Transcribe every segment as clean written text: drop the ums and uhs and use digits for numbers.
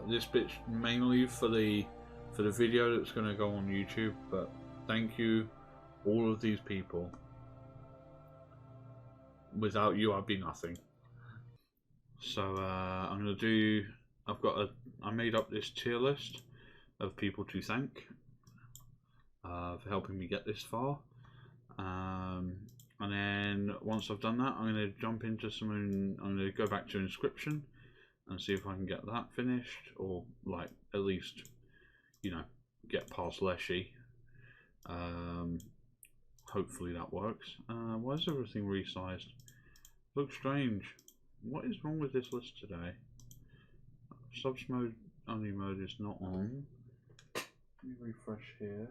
This bit's mainly for the video that's going to go on YouTube, but thank you, all of these people. Without you, I'd be nothing. So I'm going to do. I made up this tier list of people to thank for helping me get this far. And then once I've done that, I'm going to jump into I'm going to go back to Inscription and see if I can get that finished, or like at least, you know, get past Leshy. Hopefully that works. Why is everything resized? Looks strange. What is wrong with this list today? Subs mode only mode is not on. Let me refresh here.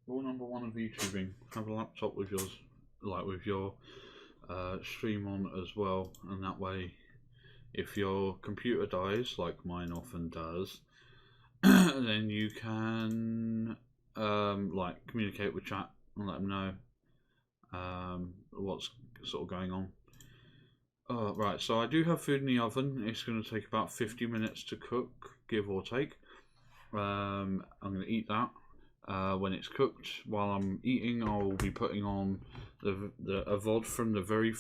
Rule number 1 of YouTubing: have a laptop with yours, like with your stream on as well, and that way, if your computer dies, like mine often does, then you can like communicate with chat and let them know what's sort of going on. Right, so I do have food in the oven. It's going to take about 50 minutes to cook, give or take. I'm going to eat that. When it's cooked, while I'm eating, I will be putting on a VOD from the very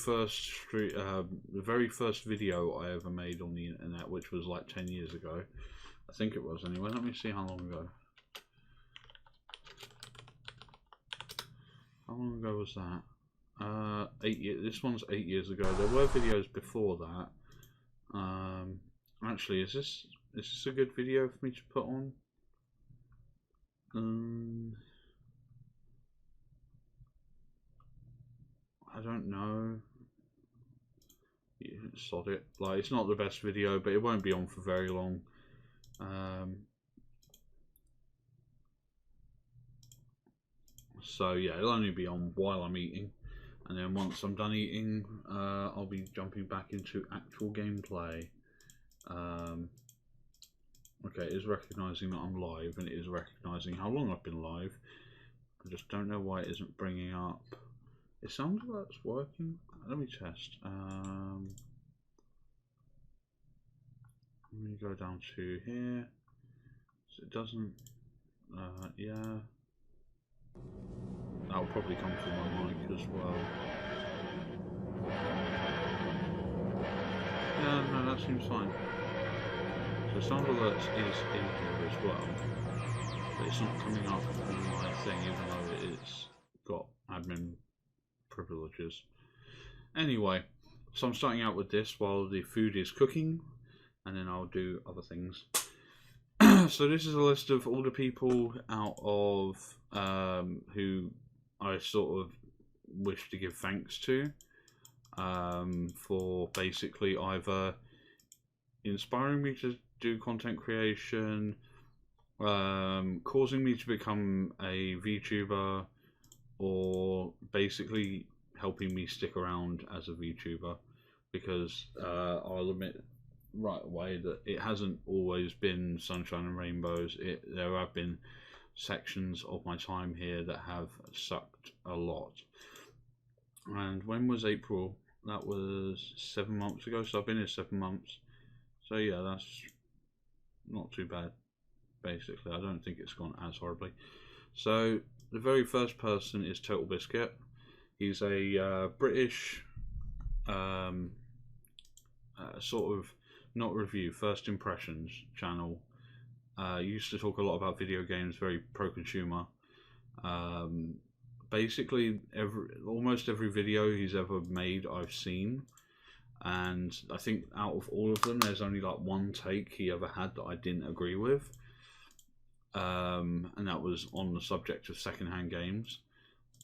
first video I ever made on the internet, which was like 10 years ago. I think it was anyway. Let me see how long ago. How long ago was that? 8 years. This one's 8 years ago. There were videos before that. Actually, is this a good video for me to put on? I don't know. Yeah, sod it. Like, it's not the best video, but it won't be on for very long. So yeah, it'll only be on while I'm eating, and then once I'm done eating, I'll be jumping back into actual gameplay. Okay, it is recognising that I'm live, and it is recognising how long I've been live. I just don't know why it isn't bringing up. It sounds like it's working. Let me test. I'm going to go down to here. So it doesn't. Yeah. That'll probably come from my mic as well. Yeah, no, that seems fine. So sound alerts is in here as well, but it's not coming up on my thing, even though it's got admin privileges. Anyway, so I'm starting out with this while the food is cooking, and then I'll do other things. So this is a list of all the people out of who I sort of wish to give thanks to for basically either inspiring me to do content creation, causing me to become a VTuber, or basically helping me stick around as a VTuber, because I'll admit right away that it hasn't always been sunshine and rainbows. There have been sections of my time here that have sucked a lot. And when was April? That was 7 months ago, so I've been here 7 months. So yeah, that's not too bad, basically. I don't think it's gone as horribly. So the very first person is Total Biscuit. He's a British sort of, not review, first impressions channel. Used to talk a lot about video games, very pro-consumer. Basically, almost every video he's ever made I've seen, and I think out of all of them, there's only like one take he ever had that I didn't agree with, and that was on the subject of secondhand games.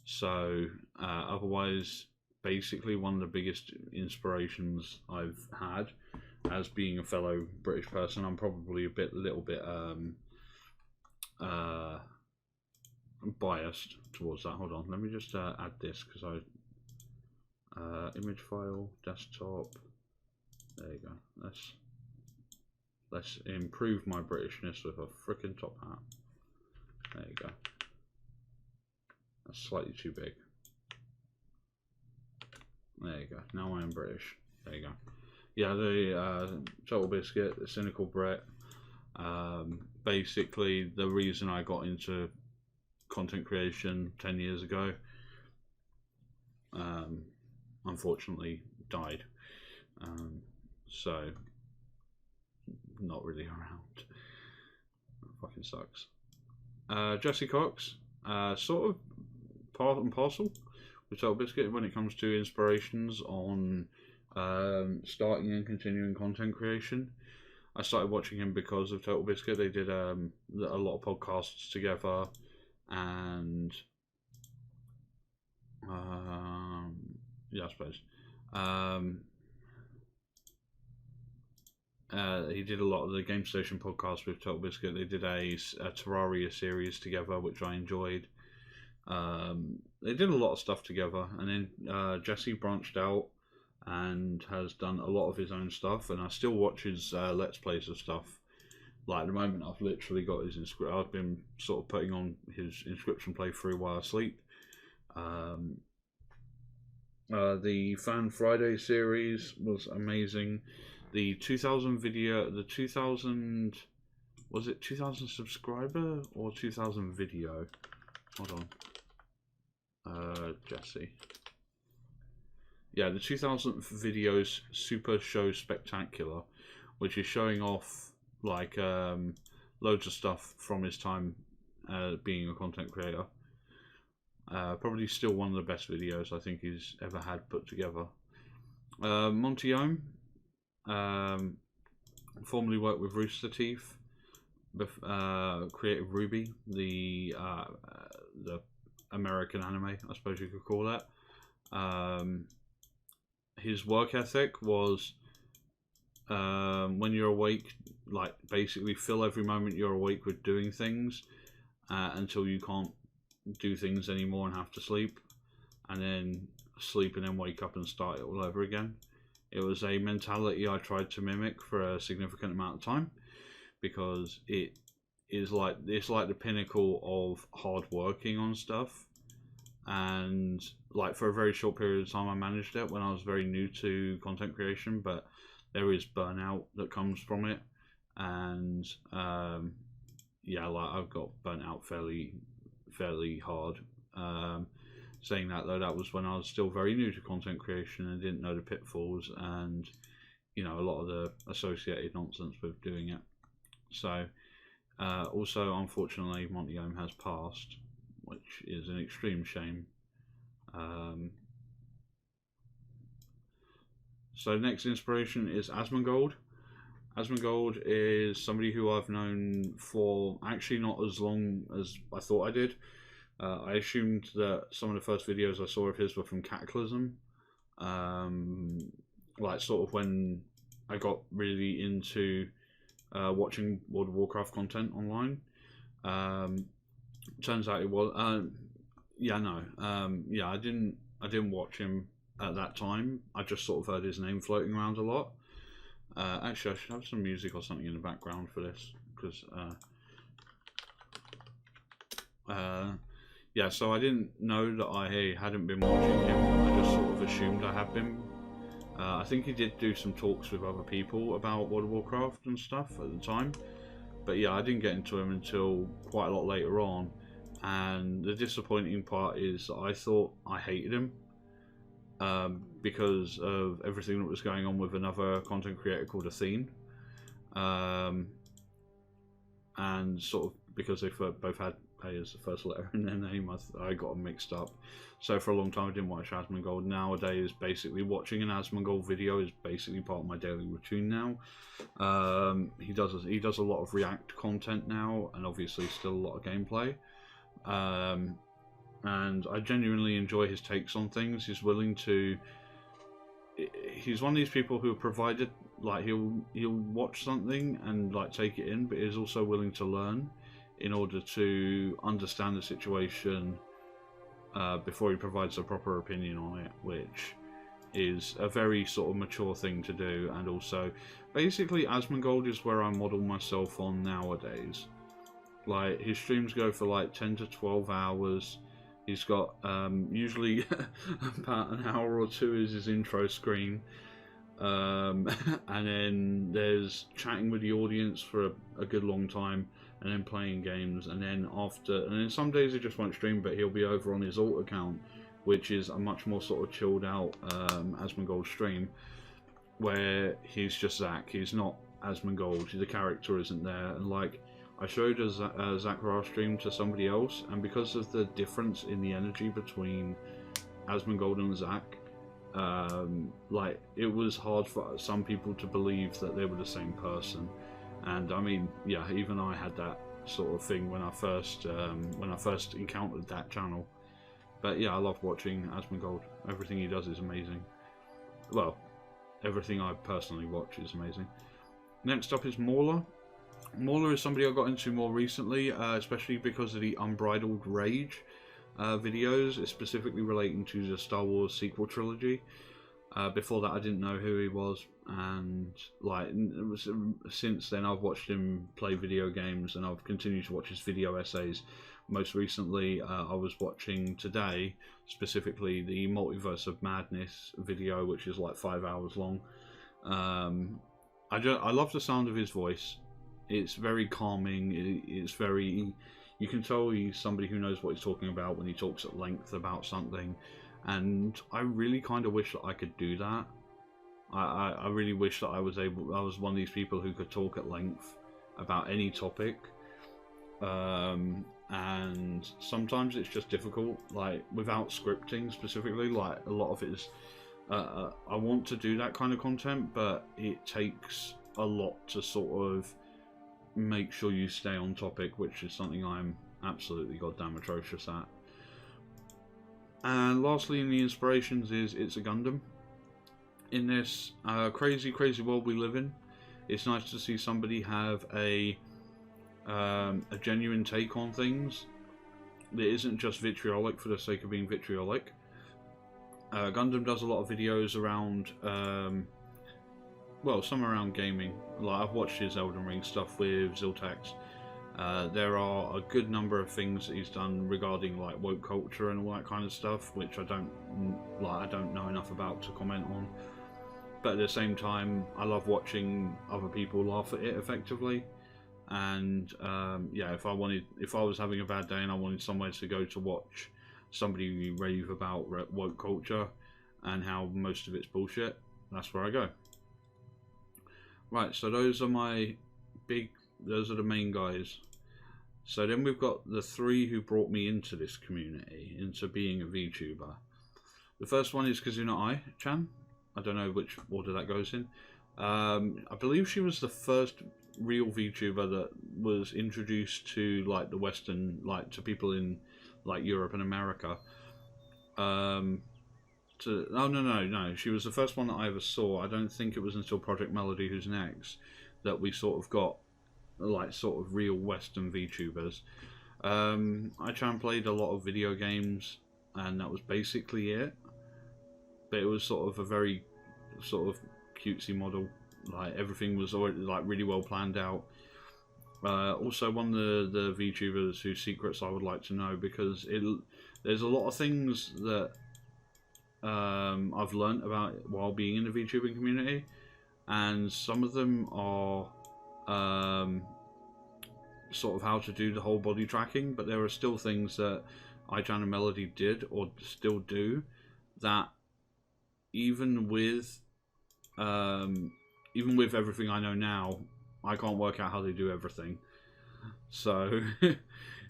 So otherwise, basically one of the biggest inspirations I've had as being a fellow British person. I'm probably a little bit biased towards that. Hold on, let me just add this, because image file, desktop. There you go. Let's improve my Britishness with a frickin' top hat. There you go. That's slightly too big. There you go. Now I am British. There you go. Yeah, the Total Biscuit, the Cynical Brett. Basically, the reason I got into content creation 10 years ago, unfortunately died. So, not really around. That fucking sucks. Jesse Cox, sort of part and parcel with Total Biscuit when it comes to inspirations on starting and continuing content creation. I started watching him because of Total Biscuit. They did a lot of podcasts together, and yeah, I suppose he did a lot of the Game Station podcast with Total Biscuit. They did a Terraria series together, which I enjoyed. They did a lot of stuff together, and then Jesse branched out and has done a lot of his own stuff, and I still watch his Let's Plays of stuff. Like at the moment, I've literally got his I've been sort of putting on his Inscription playthrough while I sleep. The Fan Friday series was amazing. The 2000 video, the 2000, was it 2000 subscriber or 2000 video? Hold on. Jesse. Yeah, the 2000th videos Super Show Spectacular, which is showing off like loads of stuff from his time being a content creator. Probably still one of the best videos I think he's ever had put together. Monty Ohm, formerly worked with Rooster Teeth, created Ruby, the American anime, I suppose you could call that. His work ethic was when you're awake, like basically fill every moment you're awake with doing things until you can't do things anymore and have to sleep, and then sleep and then wake up and start it all over again. It was a mentality I tried to mimic for a significant amount of time, because it's like the pinnacle of hard working on stuff. And like for a very short period of time I managed it when I was very new to content creation, but there is burnout that comes from it, and yeah, like I've got burnt out fairly hard. Saying that though, that was when I was still very new to content creation and didn't know the pitfalls and, you know, a lot of the associated nonsense with doing it. So also unfortunately Monty Ohm has passed, which is an extreme shame. So next inspiration is Asmongold. Asmongold is somebody who I've known for actually not as long as I thought I did. I assumed that some of the first videos I saw of his were from Cataclysm. Like sort of when I got really into watching World of Warcraft content online. Turns out it was yeah, no, yeah, I didn't watch him at that time. I just sort of heard his name floating around a lot. Actually, I should have some music or something in the background for this, because yeah, so I didn't know that I hadn't been watching him. I just sort of assumed I had been. I think he did do some talks with other people about World of Warcraft and stuff at the time, but yeah, I didn't get into him until quite a lot later on. And the disappointing part is I thought I hated him because of everything that was going on with another content creator called Athene, and sort of because they both had A as the first letter in their name, I got them mixed up. So for a long time I didn't watch Asmongold. Nowadays, basically watching an Asmongold video is basically part of my daily routine now. He does a lot of React content now, and obviously still a lot of gameplay. And I genuinely enjoy his takes on things. He's one of these people who are provided, like he'll watch something and like take it in, but is also willing to learn in order to understand the situation before he provides a proper opinion on it, which is a very sort of mature thing to do. And also, basically, Asmongold is where I model myself on nowadays. Like, his streams go for like 10 to 12 hours. He's got usually about an hour or two is his intro screen, and then there's chatting with the audience for a good long time, and then playing games, and then some days he just won't stream, but he'll be over on his alt account, which is a much more sort of chilled out Asmongold stream, where he's just Zach. He's not Asmongold. The character isn't there, and like I showed a Zachara stream to somebody else, and because of the difference in the energy between Asmongold and Zach, like it was hard for some people to believe that they were the same person. And I mean, yeah, even I had that sort of thing when I first encountered that channel. But yeah, I love watching Asmongold. Everything he does is amazing. Well, everything I personally watch is amazing. Next up is Mauler. Mauler is somebody I got into more recently, especially because of the Unbridled Rage videos, specifically relating to the Star Wars sequel trilogy. Before that, I didn't know who he was, and like it was, since then I've watched him play video games, and I've continued to watch his video essays. Most recently, I was watching today, specifically the Multiverse of Madness video, which is like 5 hours long. I love the sound of his voice. It's very calming. It's very, you can tell he's somebody who knows what he's talking about when he talks at length about something. And I really kind of wish that I could do that. I really wish that I was one of these people who could talk at length about any topic. And sometimes it's just difficult, like without scripting specifically. Like a lot of it is, I want to do that kind of content, but it takes a lot to sort of make sure you stay on topic, which is something I'm absolutely goddamn atrocious at. And lastly, in the inspirations is It's a Gundam. In this crazy world we live in, it's nice to see somebody have a genuine take on things that isn't just vitriolic for the sake of being vitriolic. Gundam does a lot of videos around, well, some around gaming. Like I've watched his Elden Ring stuff with Ziltax. There are a good number of things that he's done regarding like woke culture and all that kind of stuff, which I don't know enough about to comment on. But at the same time, I love watching other people laugh at it effectively. And yeah, if I was having a bad day and I wanted somewhere to go to watch somebody rave about woke culture and how most of it's bullshit, that's where I go. Right, so those are the main guys. So then we've got the three who brought me into this community, into being a VTuber. The first one is Kazuna Ai-chan. I don't know which order that goes in. I believe she was the first real VTuber that was introduced to like the Western, like to people in like Europe and America. No, she was the first one that I ever saw. I don't think it was until Project Melody, who's next, that we sort of got like sort of real Western VTubers. I played a lot of video games, and that was basically it. But it was sort of a very sort of cutesy model. Like everything was already like really well planned out. Also, one of the VTubers whose secrets I would like to know, because there's a lot of things that I've learnt about while being in the VTubing community, and some of them are sort of how to do the whole body tracking, but there are still things that iChan and Melody did or still do that even with everything I know now, I can't work out how they do everything. So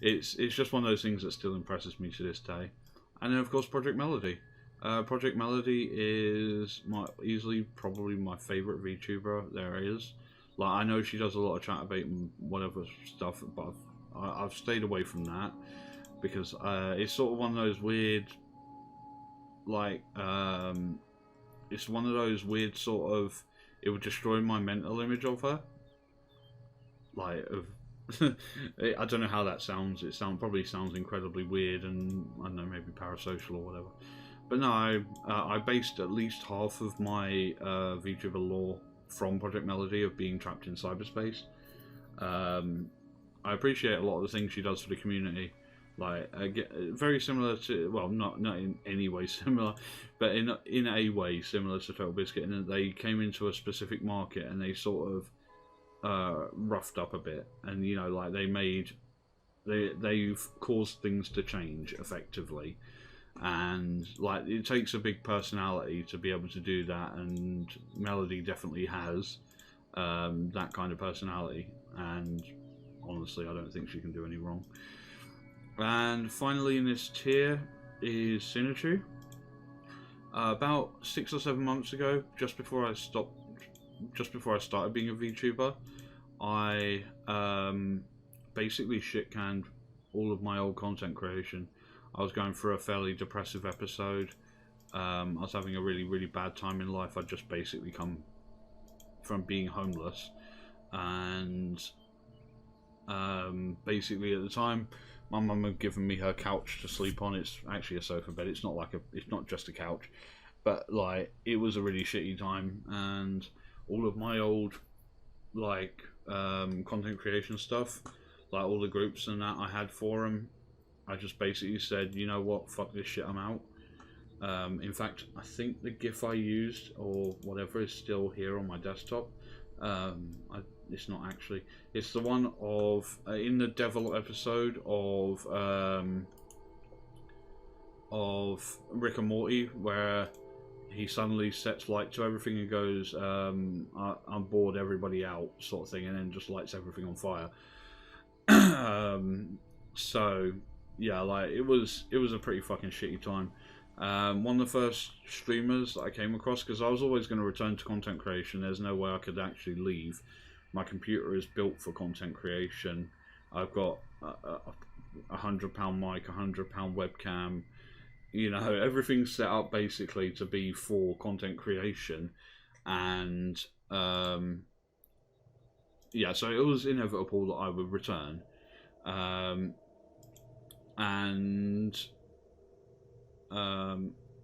it's just one of those things that still impresses me to this day. And then of course Project Melody. Project Melody is easily probably my favourite VTuber there is. Like I know she does a lot of chatterbait and whatever stuff, but I've stayed away from that because it's sort of one of those weird, like it's one of those weird sort of, it would destroy my mental image of her. Like I don't know how that sounds. It probably sounds incredibly weird and I don't know, maybe parasocial or whatever. But no, I based at least half of my VTuber lore from Project Melody of being trapped in cyberspace. I appreciate a lot of the things she does for the community, Like very similar to, well, not in any way similar, but in a way similar to Total Biscuit, in that they came into a specific market and they sort of roughed up a bit, and you know, like they've caused things to change effectively, and like it takes a big personality to be able to do that, and Melody definitely has that kind of personality, and honestly, I don't think she can do any wrong. And finally, in this tier is Sinachu. About 6 or 7 months ago, just before I started being a VTuber, I basically shit canned all of my old content creation. I was going through a fairly depressive episode. I was having a really bad time in life. I'd just basically come from being homeless, and basically at the time, my mum had given me her couch to sleep on. It's actually a sofa bed. It's not just a couch, but like it was a really shitty time, and all of my old like content creation stuff, like all the groups and that I had for them, I just basically said, you know what, fuck this shit, I'm out. In fact, I think the GIF I used or whatever is still here on my desktop. It's not actually. It's the one of in the Devil episode of Rick and Morty, where he suddenly sets light to everything and goes, I'm bored, everybody out, sort of thing, and then just lights everything on fire. So yeah, like it was a pretty fucking shitty time. One of the first streamers that I came across, because I was always going to return to content creation, there's no way I could actually leave. My computer is built for content creation. I've got a £100 mic, £100 webcam, you know, everything's set up basically to be for content creation, and yeah, so it was inevitable that I would return,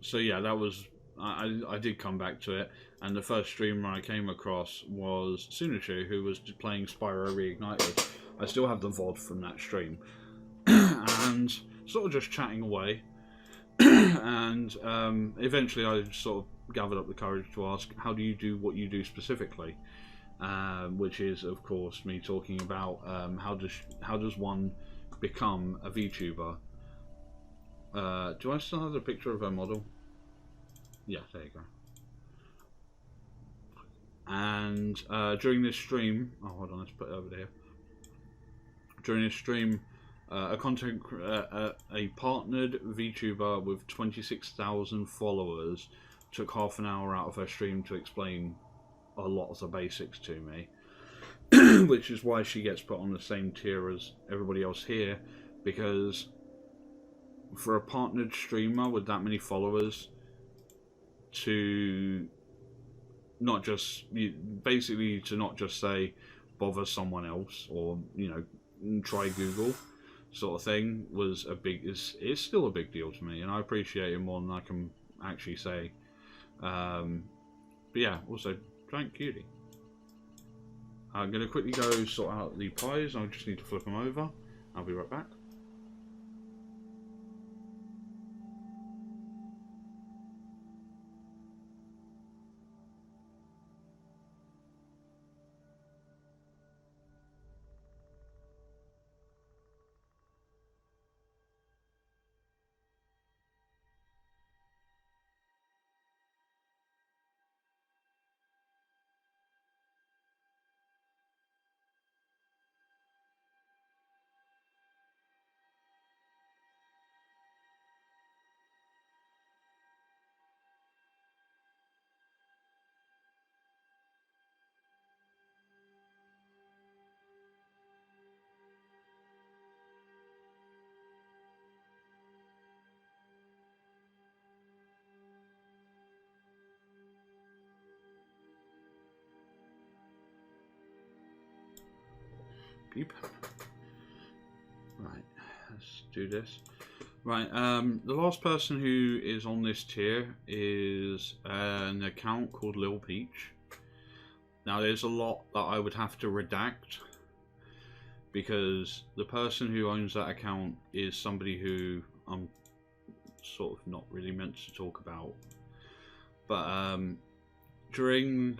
so yeah, that was I did come back to it, and the first streamer I came across was Sunachu, who was playing Spyro Reignited. I still have the VOD from that stream, and sort of just chatting away. And eventually I sort of gathered up the courage to ask, how do you do what you do specifically? Which is, of course, me talking about how does one become a VTuber. Do I still have the picture of her model? Yeah, there you go. And during this stream, oh hold on, let's put it over there. During this stream, a partnered VTuber with 26,000 followers took half an hour out of her stream to explain a lot of the basics to me, which is why she gets put on the same tier as everybody else here, because for a partnered streamer with that many followers to not just say bother someone else, or you know, try Google sort of thing, was it's still a big deal to me, and I appreciate it more than I can actually say. But yeah, also giant cutie. I'm gonna quickly go sort out the pies. I just need to flip them over. I'll be right back. Beep. Right, let's do this. Right, the last person who is on this tier is an account called Lil Peach. Now, there's a lot that I would have to redact, because the person who owns that account is somebody who I'm sort of not really meant to talk about. But during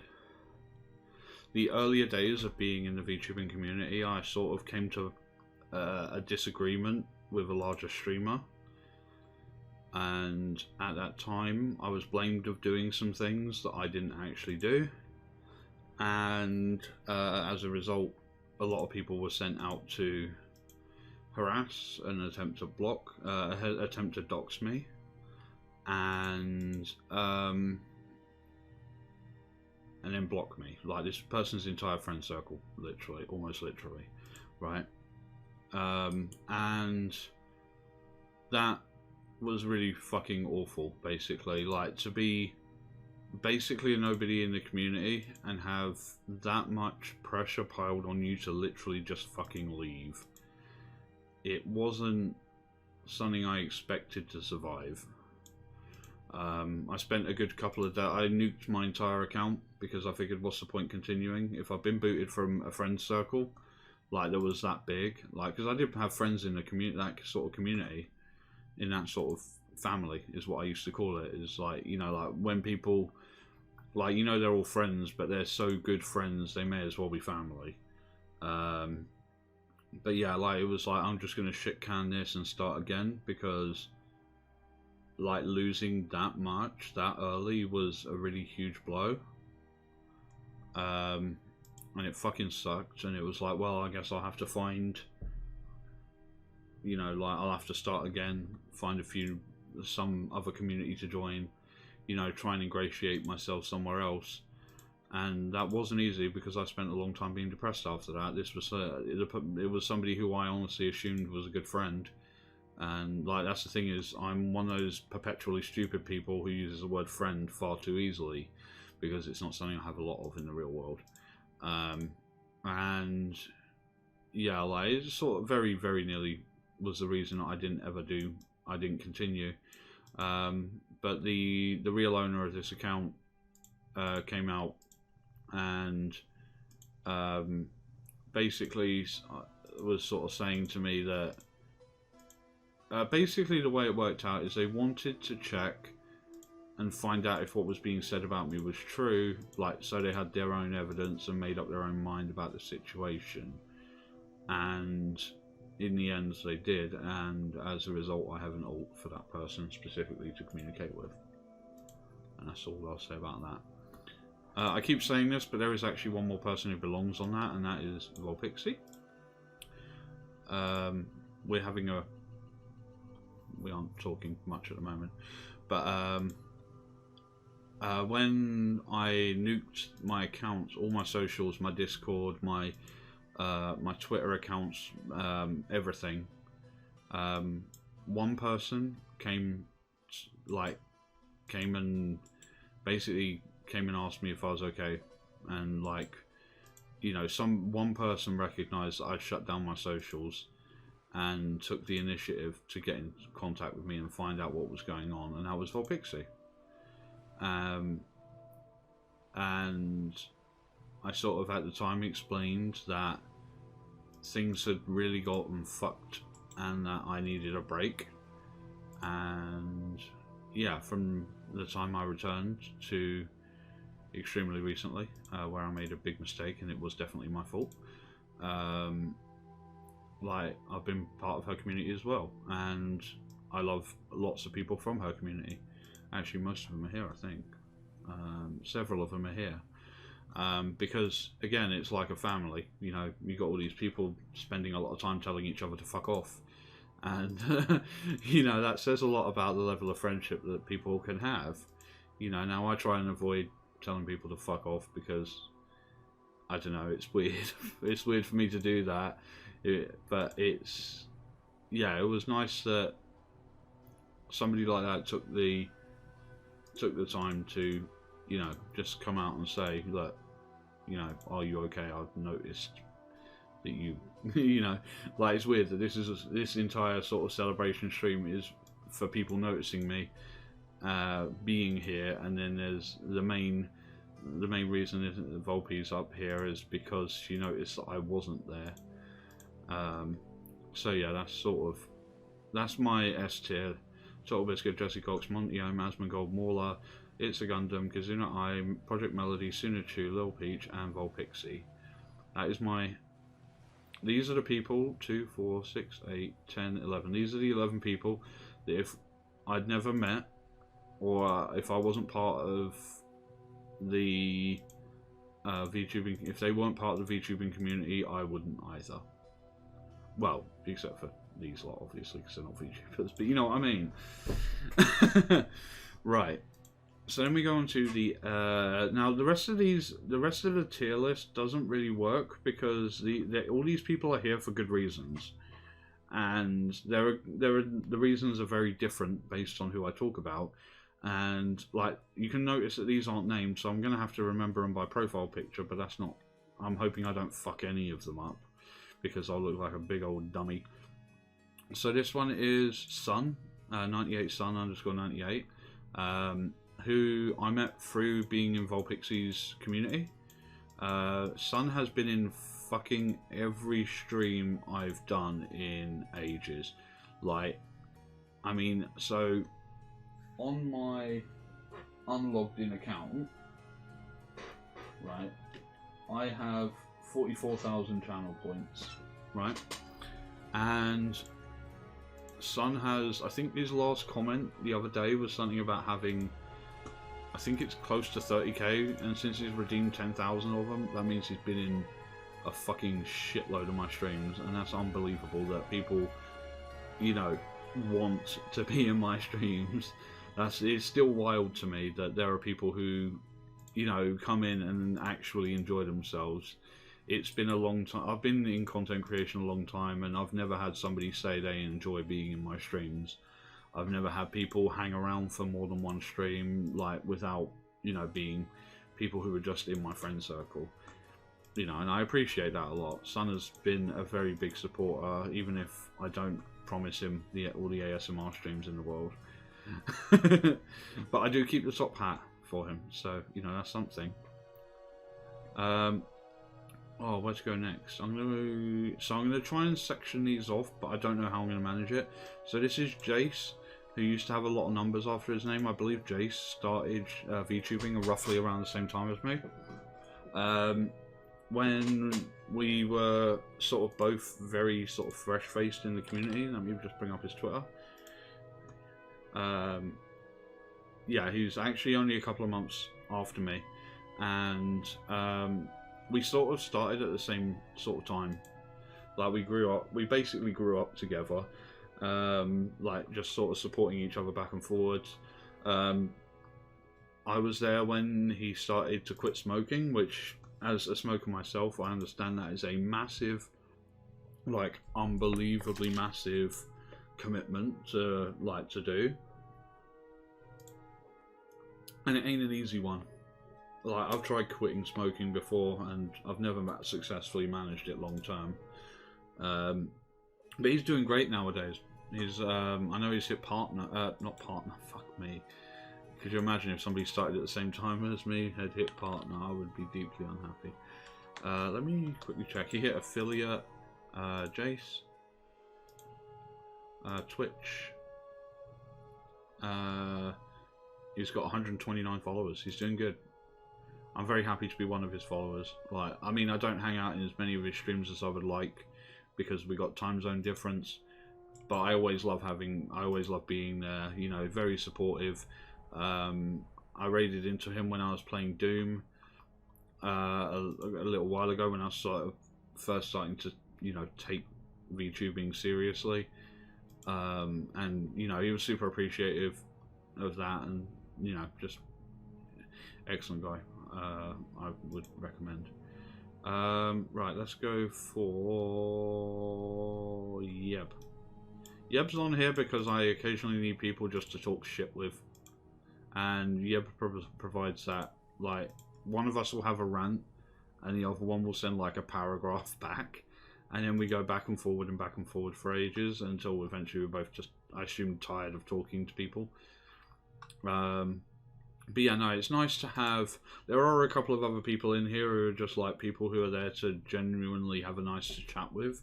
the earlier days of being in the VTubing community, I sort of came to a disagreement with a larger streamer, and at that time I was blamed of doing some things that I didn't actually do, and as a result a lot of people were sent out to harass and attempt to block, attempt to dox me, and then block me, like this person's entire friend circle, literally, almost literally, right? And that was really fucking awful, basically. Like, to be basically a nobody in the community and have that much pressure piled on you to literally just fucking leave. It wasn't something I expected to survive. I spent a good couple of days. I nuked my entire account because I figured, what's the point continuing? If I've been booted from a friend's circle, like, that was that big, like, because I did have friends in the community, that sort of community, in that sort of family, is what I used to call it. Is like, you know, like when people, like, you know, they're all friends, but they're so good friends they may as well be family. But yeah, like, it was like, I'm just gonna shit can this and start again, because like losing that much that early was a really huge blow. And it fucking sucked, and it was like, well, I guess I'll have to find, you know, like, I'll have to start again, find some other community to join, you know, try and ingratiate myself somewhere else. And that wasn't easy, because I spent a long time being depressed after that. This was it was somebody who I honestly assumed was a good friend, and like, that's the thing, is I'm one of those perpetually stupid people who uses the word friend far too easily, because it's not something I have a lot of in the real world. And yeah, like, it sort of very, very nearly was the reason I didn't continue. But the real owner of this account came out and basically was sort of saying to me that basically the way it worked out is they wanted to check and find out if what was being said about me was true, like, so they had their own evidence and made up their own mind about the situation. And in the end they did, and as a result I have an alt for that person specifically to communicate with. And that's all I'll say about that. I keep saying this, but there is actually one more person who belongs on that, and that is Volpixie. We aren't talking much at the moment, but when I nuked my accounts, all my socials, my Discord, my Twitter accounts, everything, one person came and basically came and asked me if I was okay, and like, you know, one person recognized that I'd shut down my socials and took the initiative to get in contact with me and find out what was going on, and that was Volpixie. And I sort of at the time explained that things had really gotten fucked and that I needed a break. And yeah, from the time I returned to extremely recently, where I made a big mistake, and it was definitely my fault, like, I've been part of her community as well, and I love lots of people from her community. Actually, most of them are here, I think. Several of them are here. Because, again, it's like a family. You know, you got all these people spending a lot of time telling each other to fuck off. And, you know, that says a lot about the level of friendship that people can have. You know, now I try and avoid telling people to fuck off because, I don't know, it's weird. It's weird for me to do that. But it's, yeah, it was nice that somebody like that took the time to, you know, just come out and say, look, you know, are you okay? I've noticed that you, you know, like, it's weird that this entire sort of celebration stream is for people noticing me being here, and then there's the main reason that Volpe's up here is because she noticed that I wasn't there. So yeah, that's my S tier. Total Biscuit, Jesse Cox, Monty O, Asmongold, Mauler, It's a Gundam, Kazuna I, Project Melody, Sunachu, Lil Peach, and Volpixie. That is my... These are the people, 2, 4, 6, 8, 10, 11. These are the 11 people that if I'd never met, or if I wasn't part of the VTubing, if they weren't part of the VTubing community, I wouldn't either. Well, except for these lot, obviously, because they're not VTubers, but you know what I mean. Right. So then we go on to the now the rest of the tier list doesn't really work because all these people are here for good reasons, and the reasons are very different based on who I talk about, and like you can notice that these aren't named, so I'm gonna have to remember them by profile picture, but that's not. I'm hoping I don't fuck any of them up because I'll look like a big old dummy. So this one is Sun, 98 Sun _ 98. Who I met through being in Volpixie's community. Sun has been in fucking every stream I've done in ages. Like, I mean, so on my unlogged in account, right, I have 44,000 channel points, right? And Sun has, I think his last comment the other day was something about having, I think it's close to 30k, and since he's redeemed 10,000 of them, that means he's been in a fucking shitload of my streams, and that's unbelievable that people, you know, want to be in my streams. It's still wild to me that there are people who, you know, come in and actually enjoy themselves. It's been a long time. I've been in content creation a long time, and I've never had somebody say they enjoy being in my streams. I've never had people hang around for more than one stream, like, without, you know, being people who are just in my friend circle. You know, and I appreciate that a lot. Sun has been a very big supporter, even if I don't promise him all the ASMR streams in the world. But I do keep the top hat for him, so, you know, that's something. Oh, where to go next? I'm gonna try and section these off, but I don't know how I'm gonna manage it. So this is Jace, who used to have a lot of numbers after his name. I believe Jace started VTubing roughly around the same time as me. When we were sort of both very sort of fresh-faced in the community. Let me just bring up his Twitter. Yeah, he's actually only a couple of months after me, and we sort of started at the same sort of time. Like, we basically grew up together, like just sort of supporting each other back and forwards. I was there when he started to quit smoking, which, as a smoker myself, I understand that is a massive, like, unbelievably massive commitment to do, and it ain't an easy one. Like, I've tried quitting smoking before, and I've never successfully managed it long term. But he's doing great nowadays. He's, I know he's hit partner, not partner, fuck me. Could you imagine if somebody started at the same time as me, had hit partner? I would be deeply unhappy. Let me quickly check. He hit affiliate, Jace, Twitch. He's got 129 followers. He's doing good. I'm very happy to be one of his followers. Like, I mean, I don't hang out in as many of his streams as I would like because we got time zone difference. But I always love being there. You know, very supportive. I raided into him when I was playing Doom a little while ago, when I was sort of first starting to, you know, take VTubing seriously. And, you know, he was super appreciative of that, and, you know, just excellent guy. I would recommend. Right, let's go for Yeb. Yeb's on here because I occasionally need people just to talk shit with, and Yeb provides that. Like, one of us will have a rant, and the other one will send like a paragraph back, and then we go back and forward for ages until eventually we're both just, I assume, tired of talking to people. But yeah, no, it's nice to have. There are a couple of other people in here who are just like people who are there to genuinely have a nice chat with.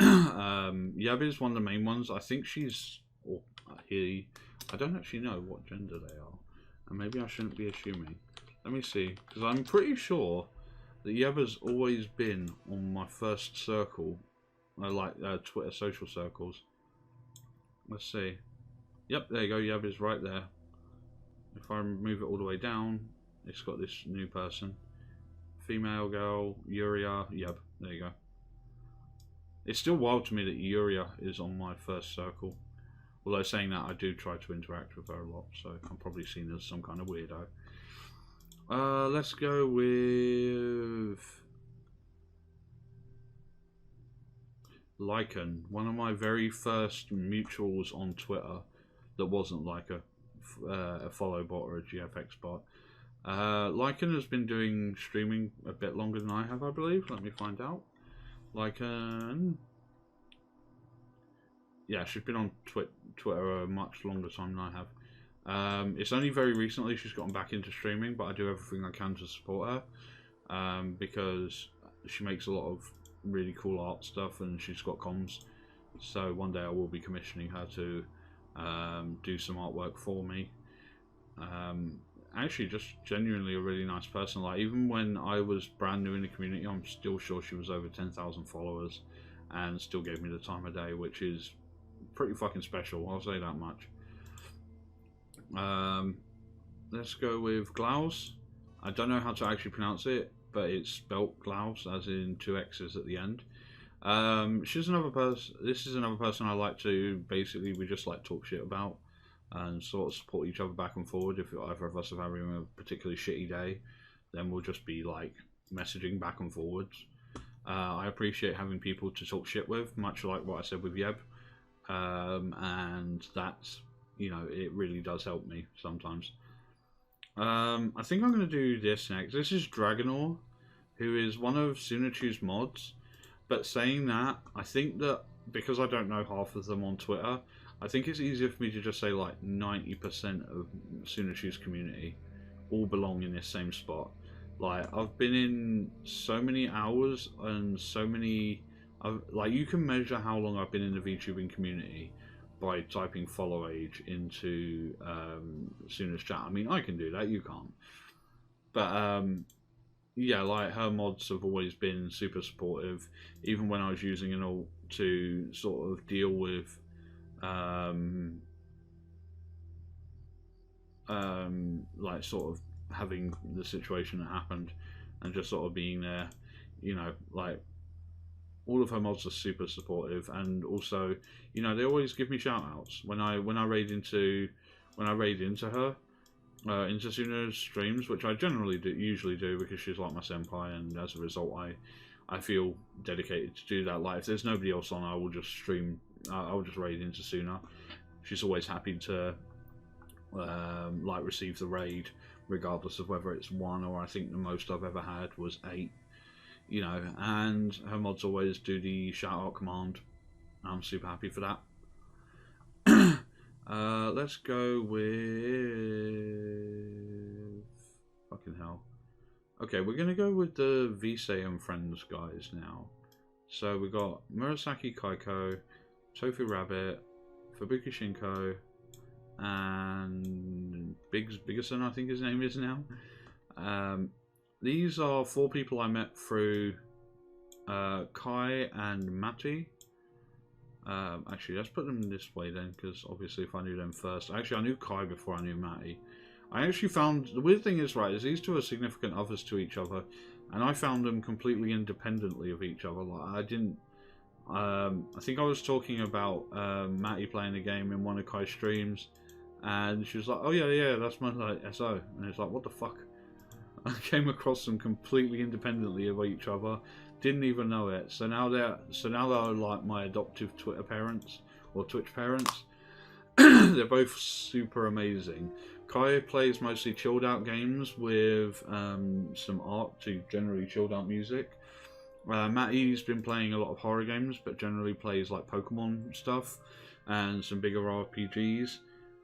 Yab is one of the main ones. I think she's, or he, I don't actually know what gender they are, and maybe I shouldn't be assuming. Let me see, because I'm pretty sure that Yab has always been on my first circle, like Twitter social circles. Let's see. Yep, there you go. Yab is right there. If I move it all the way down, it's got this new person. Female girl, Yuria. Yep, there you go. It's still wild to me that Yuria is on my first circle. Although saying that, I do try to interact with her a lot, so I'm probably seen as some kind of weirdo. Let's go with Lycan, one of my very first mutuals on Twitter that wasn't like a follow bot or a GFX bot. Lycan has been doing streaming a bit longer than I have, I believe. Let me find out. Lycan, yeah, she's been on Twitter a much longer time than I have. It's only very recently she's gotten back into streaming, but I do everything I can to support her because she makes a lot of really cool art stuff and she's got comms. So one day I will be commissioning her to do some artwork for me. Actually, just genuinely a really nice person. Like, even when I was brand new in the community, I'm still sure she was over 10,000 followers and still gave me the time of day, which is pretty fucking special, I'll say that much. Let's go with Glaus. I don't know how to actually pronounce it, but it's spelt Glaus, as in 2 X's at the end. She's another person. This is another person I like to, basically, we just like talk shit about and sort of support each other back and forward. If either of us are having a particularly shitty day, then we'll just be like messaging back and forwards. I appreciate having people to talk shit with, much like what I said with Yeb. And that's, you know, it really does help me sometimes. I think I'm going to do this next. This is Dragonor, who is one of Sunachu's mods. But saying that, I think that because I don't know half of them on Twitter, I think it's easier for me to just say like 90% of Sunachu's community all belong in this same spot. Like, I've been in so many hours and so many... like, you can measure how long I've been in the VTubing community by typing follow age into Suna's chat. I mean, I can do that, you can't. But, yeah, like, her mods have always been super supportive, even when I was using an alt to sort of deal with like sort of having the situation that happened and just sort of being there, you know, like all of her mods are super supportive, and also, you know, they always give me shout outs when I raid into her into Suna's streams, which I generally usually do because she's like my senpai, and as a result I feel dedicated to do that. Like, if there's nobody else on, I will just stream, I will just raid into Suna. She's always happy to like receive the raid, regardless of whether it's 1 or I think the most I've ever had was 8. You know, and her mods always do the shout out command. I'm super happy for that. Let's go with fucking hell. Okay, we're gonna go with the Visay and Friends guys now. So we got Murasaki Kaiko, Tofu Rabbit, Fubuki Shinko, and Biggison, I think his name is now. These are 4 people I met through Kai and Matty. Actually, let's put them this way then, because obviously if I knew them first... Actually, I knew Kai before I knew Matty. I actually found... The weird thing is, right, is these 2 are significant others to each other, and I found them completely independently of each other. Like, I didn't... I think I was talking about Matty playing the game in one of Kai's streams, and she was like, oh yeah, that's my like, SO. And it's like, what the fuck? I came across them completely independently of each other, didn't even know it. So now they're like my adoptive Twitter parents or Twitch parents. They're both super amazing. Kai plays mostly chilled out games with some art to generally chilled out music. Matty's been playing a lot of horror games, but generally plays like Pokemon stuff and some bigger RPGs.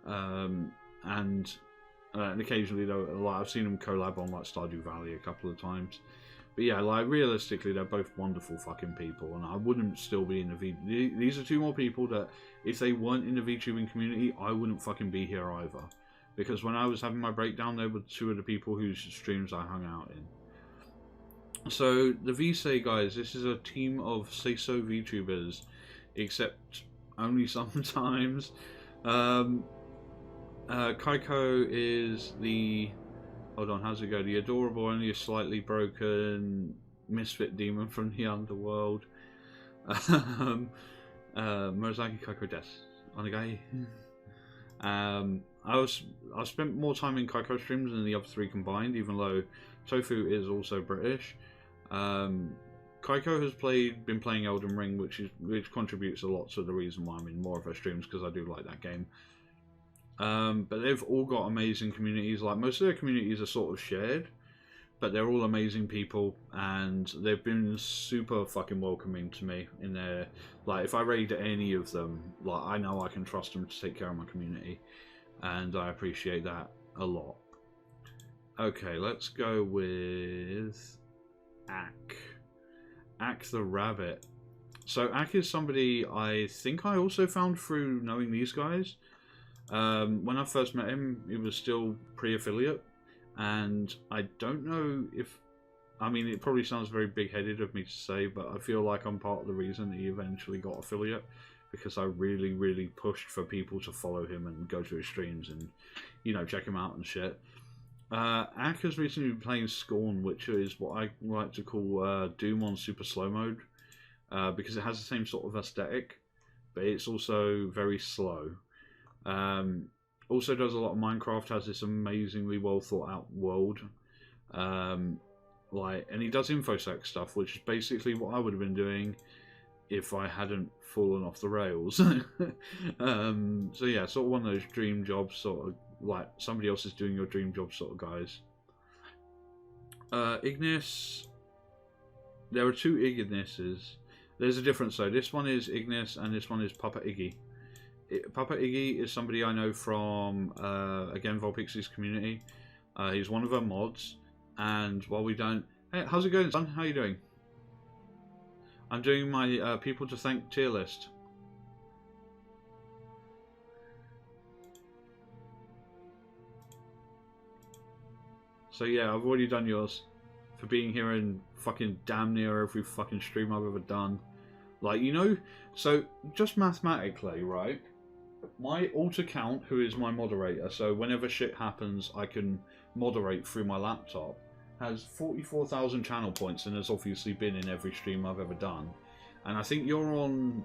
And occasionally, though, like, I've seen him collab on like Stardew Valley a couple of times. But yeah, like realistically, they're both wonderful fucking people, and I wouldn't still be in the V. These are two more people that, if they weren't in the VTubing community, I wouldn't fucking be here either. Because when I was having my breakdown, they were two of the people whose streams I hung out in. So the VSay guys, this is a team of say-so VTubers, except only sometimes. Kaiko is the... Hold on, how's it go? The adorable, only a slightly broken misfit demon from the underworld. Murasaki Kaiko desu. Onegai. I've spent more time in Kaiko streams than the other three combined, even though Tofu is also British. Kaiko has been playing Elden Ring, which contributes a lot to the reason why I'm in more of her streams, because I do like that game. But they've all got amazing communities. Like, most of their communities are sort of shared, but they're all amazing people, and they've been super fucking welcoming to me in their... Like, if I raid any of them, like, I know I can trust them to take care of my community, and I appreciate that a lot. Okay, let's go with Ak. Ak the Rabbit. So Ak is somebody I think I also found through knowing these guys. When I first met him, he was still pre-affiliate, and I don't know if... I mean, it probably sounds very big-headed of me to say, but I feel like I'm part of the reason he eventually got affiliate, because I really, really pushed for people to follow him and go to his streams and, you know, check him out and shit. Ak has recently been playing Scorn, which is what I like to call Doom on super slow mode, because it has the same sort of aesthetic, but it's also very slow. Also does a lot of Minecraft, has this amazingly well thought out world, and he does infosec stuff, which is basically what I would have been doing if I hadn't fallen off the rails. So yeah, sort of one of those dream jobs, sort of like somebody else is doing your dream job sort of guys. Ignis, there are two Ignises. There's a difference though. This one is Ignis and this one is Papa Iggy. Papa Iggy is somebody I know from, again, Volpixie's community. He's one of our mods, and while we don't... Hey, how's it going, son? How are you doing? I'm doing my people to thank tier list. So yeah, I've already done yours for being here in fucking damn near every fucking stream I've ever done. Like, you know, so just mathematically, right? My alt account, who is my moderator, so whenever shit happens I can moderate through my laptop, has 44,000 channel points and has obviously been in every stream I've ever done. And I think you're on,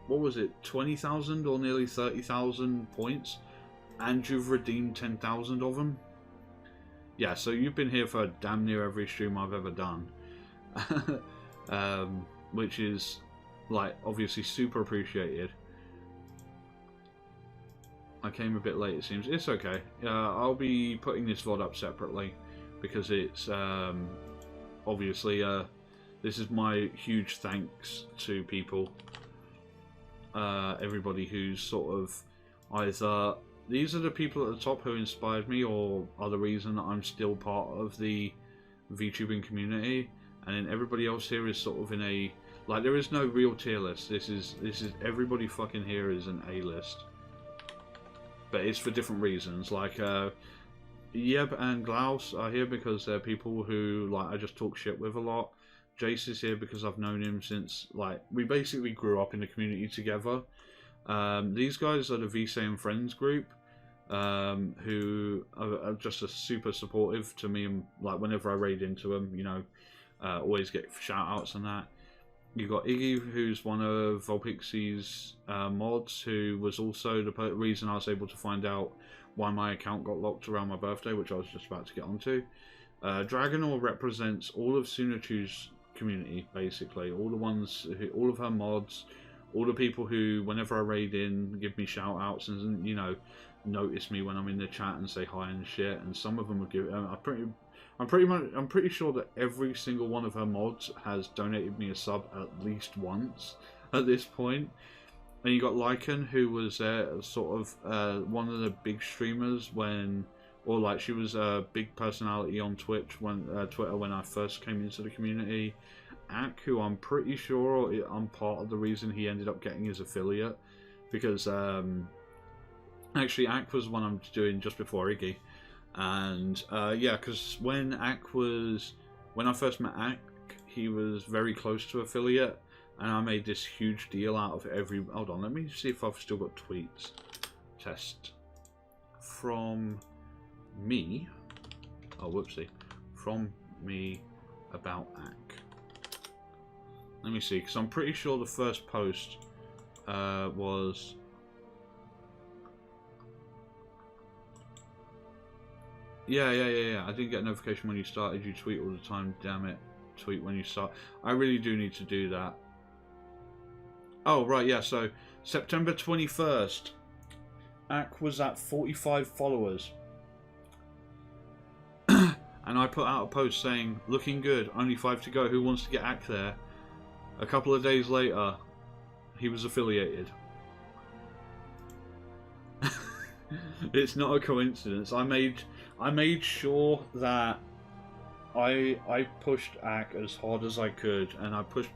what was it, 20,000 or nearly 30,000 points, and you've redeemed 10,000 of them. Yeah, so you've been here for damn near every stream I've ever done. Which is, like, obviously super appreciated. I came a bit late, it seems. It's okay. I'll be putting this VOD up separately, because it's, obviously, this is my huge thanks to people. Everybody who's sort of either... These are the people at the top who inspired me, or are the reason that I'm still part of the VTubing community, and then everybody else here is sort of in a... Like, there is no real tier list. This is everybody fucking here is an A-list. But it's for different reasons. Like, Yeb and Glaus are here because they're people who, like, I just talk shit with a lot. Jace is here because I've known him since, like, we basically grew up in the community together. These guys are the VSay and Friends group, who are just super supportive to me, and, like, whenever I raid into them, you know, always get shout outs and that. You've got Iggy, who's one of Volpixie's mods, who was also the reason I was able to find out why my account got locked around my birthday, which I was just about to get onto. Dragonor represents all of Sunachu's community, basically. All the ones, all of her mods, all the people who, whenever I raid in, give me shout outs and, you know, notice me when I'm in the chat and say hi and shit. And some of them would give... I'm pretty sure that every single one of her mods has donated me a sub at least once at this point. And you got Lycan, who was sort of one of the big streamers when or like she was a big personality on Twitter when I first came into the community. Ak, who I'm pretty sure I'm part of the reason he ended up getting his affiliate, because actually Ak was one I'm doing just before Iggy, and yeah, because when I first met Ak, he was very close to affiliate, and I made this huge deal out of every. Hold on, let me see if I've still got tweets. Test from me. Oh, whoopsie. From me about Ak. Let me see, because I'm pretty sure the first post was. Yeah. I didn't get a notification when you started. You tweet all the time. Damn it. Tweet when you start. I really do need to do that. Oh, right, yeah, so September 21st. Ak was at 45 followers. And I put out a post saying, looking good, only 5 to go, who wants to get Ak there? A couple of days later, he was affiliated. It's not a coincidence. I made sure that I pushed Ak as hard as I could, and I pushed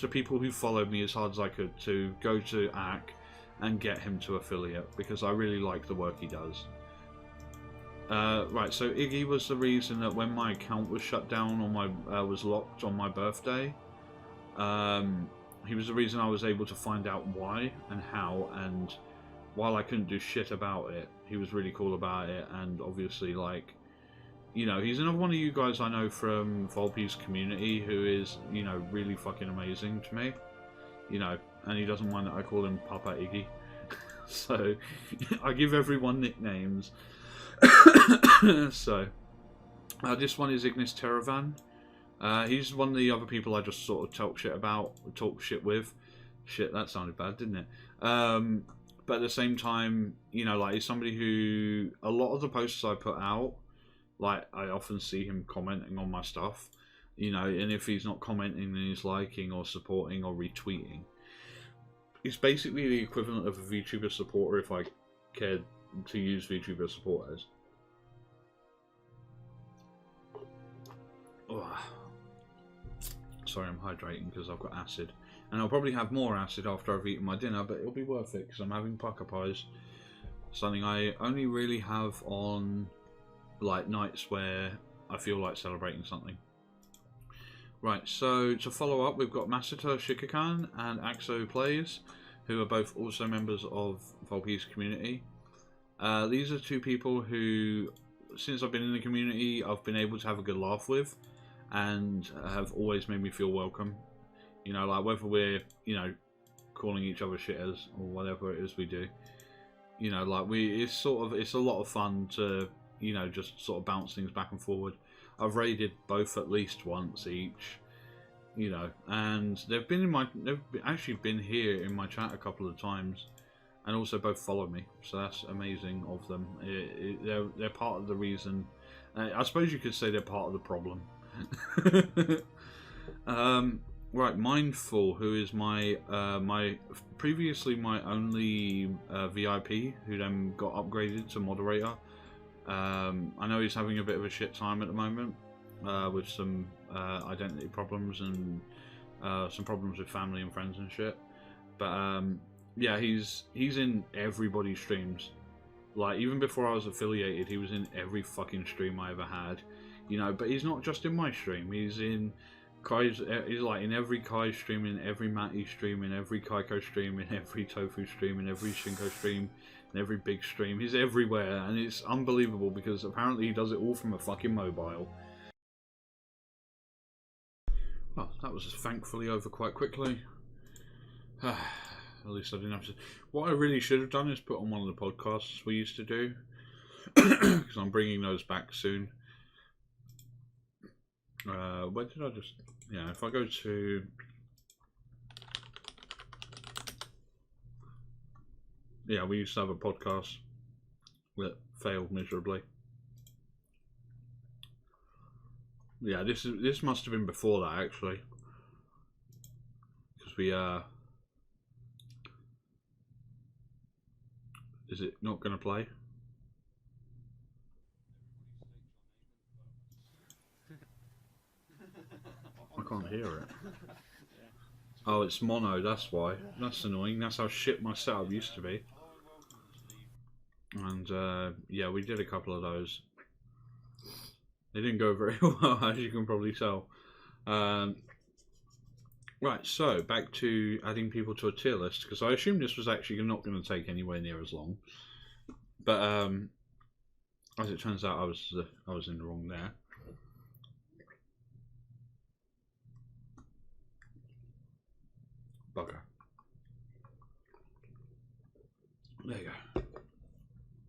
the people who followed me as hard as I could to go to Ak and get him to affiliate, because I really like the work he does. Right, so Iggy was the reason that when my account was shut down on my was locked on my birthday. He was the reason I was able to find out why and how, and while I couldn't do shit about it, he was really cool about it. And obviously, like, you know, he's another one of you guys I know from Volpe's community who is, you know, really fucking amazing to me. You know, and he doesn't mind that I call him Papa Iggy. So, I give everyone nicknames. So, this one is Ignis Terravan. He's one of the other people I just sort of talk shit with. Shit, that sounded bad, didn't it? But at the same time, you know, like, he's somebody who, a lot of the posts I put out, like, I often see him commenting on my stuff, you know, and if he's not commenting, then he's liking or supporting or retweeting. He's basically the equivalent of a VTuber supporter if I cared to use VTuber supporters. Oh. Sorry, I'm hydrating because I've got acid. And I'll probably have more acid after I've eaten my dinner, but it'll be worth it because I'm having pucker pies. Something I only really have on, like, nights where I feel like celebrating something. Right, so to follow up, we've got Masato Shikakan and Axo Plays, who are both also members of Volpe's community. These are two people who, since I've been in the community, I've been able to have a good laugh with, and have always made me feel welcome. You know, like, whether we're, you know, calling each other shitters or whatever it is we do. You know, like, it's a lot of fun to, you know, just sort of bounce things back and forward. I've raided both at least once each, you know, and they've actually been here in my chat a couple of times, and also both follow me, so that's amazing of them. They're part of the reason. I suppose you could say they're part of the problem. Right, Mindful, who is my previously my only VIP, who then got upgraded to moderator. I know he's having a bit of a shit time at the moment with some identity problems and some problems with family and friends and shit. But yeah, he's in everybody's streams. Like, even before I was affiliated, he was in every fucking stream I ever had. You know, but he's not just in my stream. He's in Kai's. He's like in every Kai stream, in every Matty stream, in every Kaiko stream, in every Tofu stream, in every Shinko stream, in every big stream. He's everywhere, and it's unbelievable because apparently he does it all from a fucking mobile. Well, that was thankfully over quite quickly. At least I didn't have to. What I really should have done is put on one of the podcasts we used to do, because I'm bringing those back soon. Where did I just... Yeah, if I go to... Yeah, we used to have a podcast that failed miserably. Yeah, this must have been before that, actually. Because we, Is it not going to play? can't hear it. Oh, it's mono, that's why. That's annoying. That's how shit my setup used to be. And yeah, we did a couple of those. They didn't go very well, as you can probably tell. Right, so back to adding people to a tier list, because I assumed this was actually not going to take anywhere near as long. But as it turns out, I was in the wrong there. Bugger. There you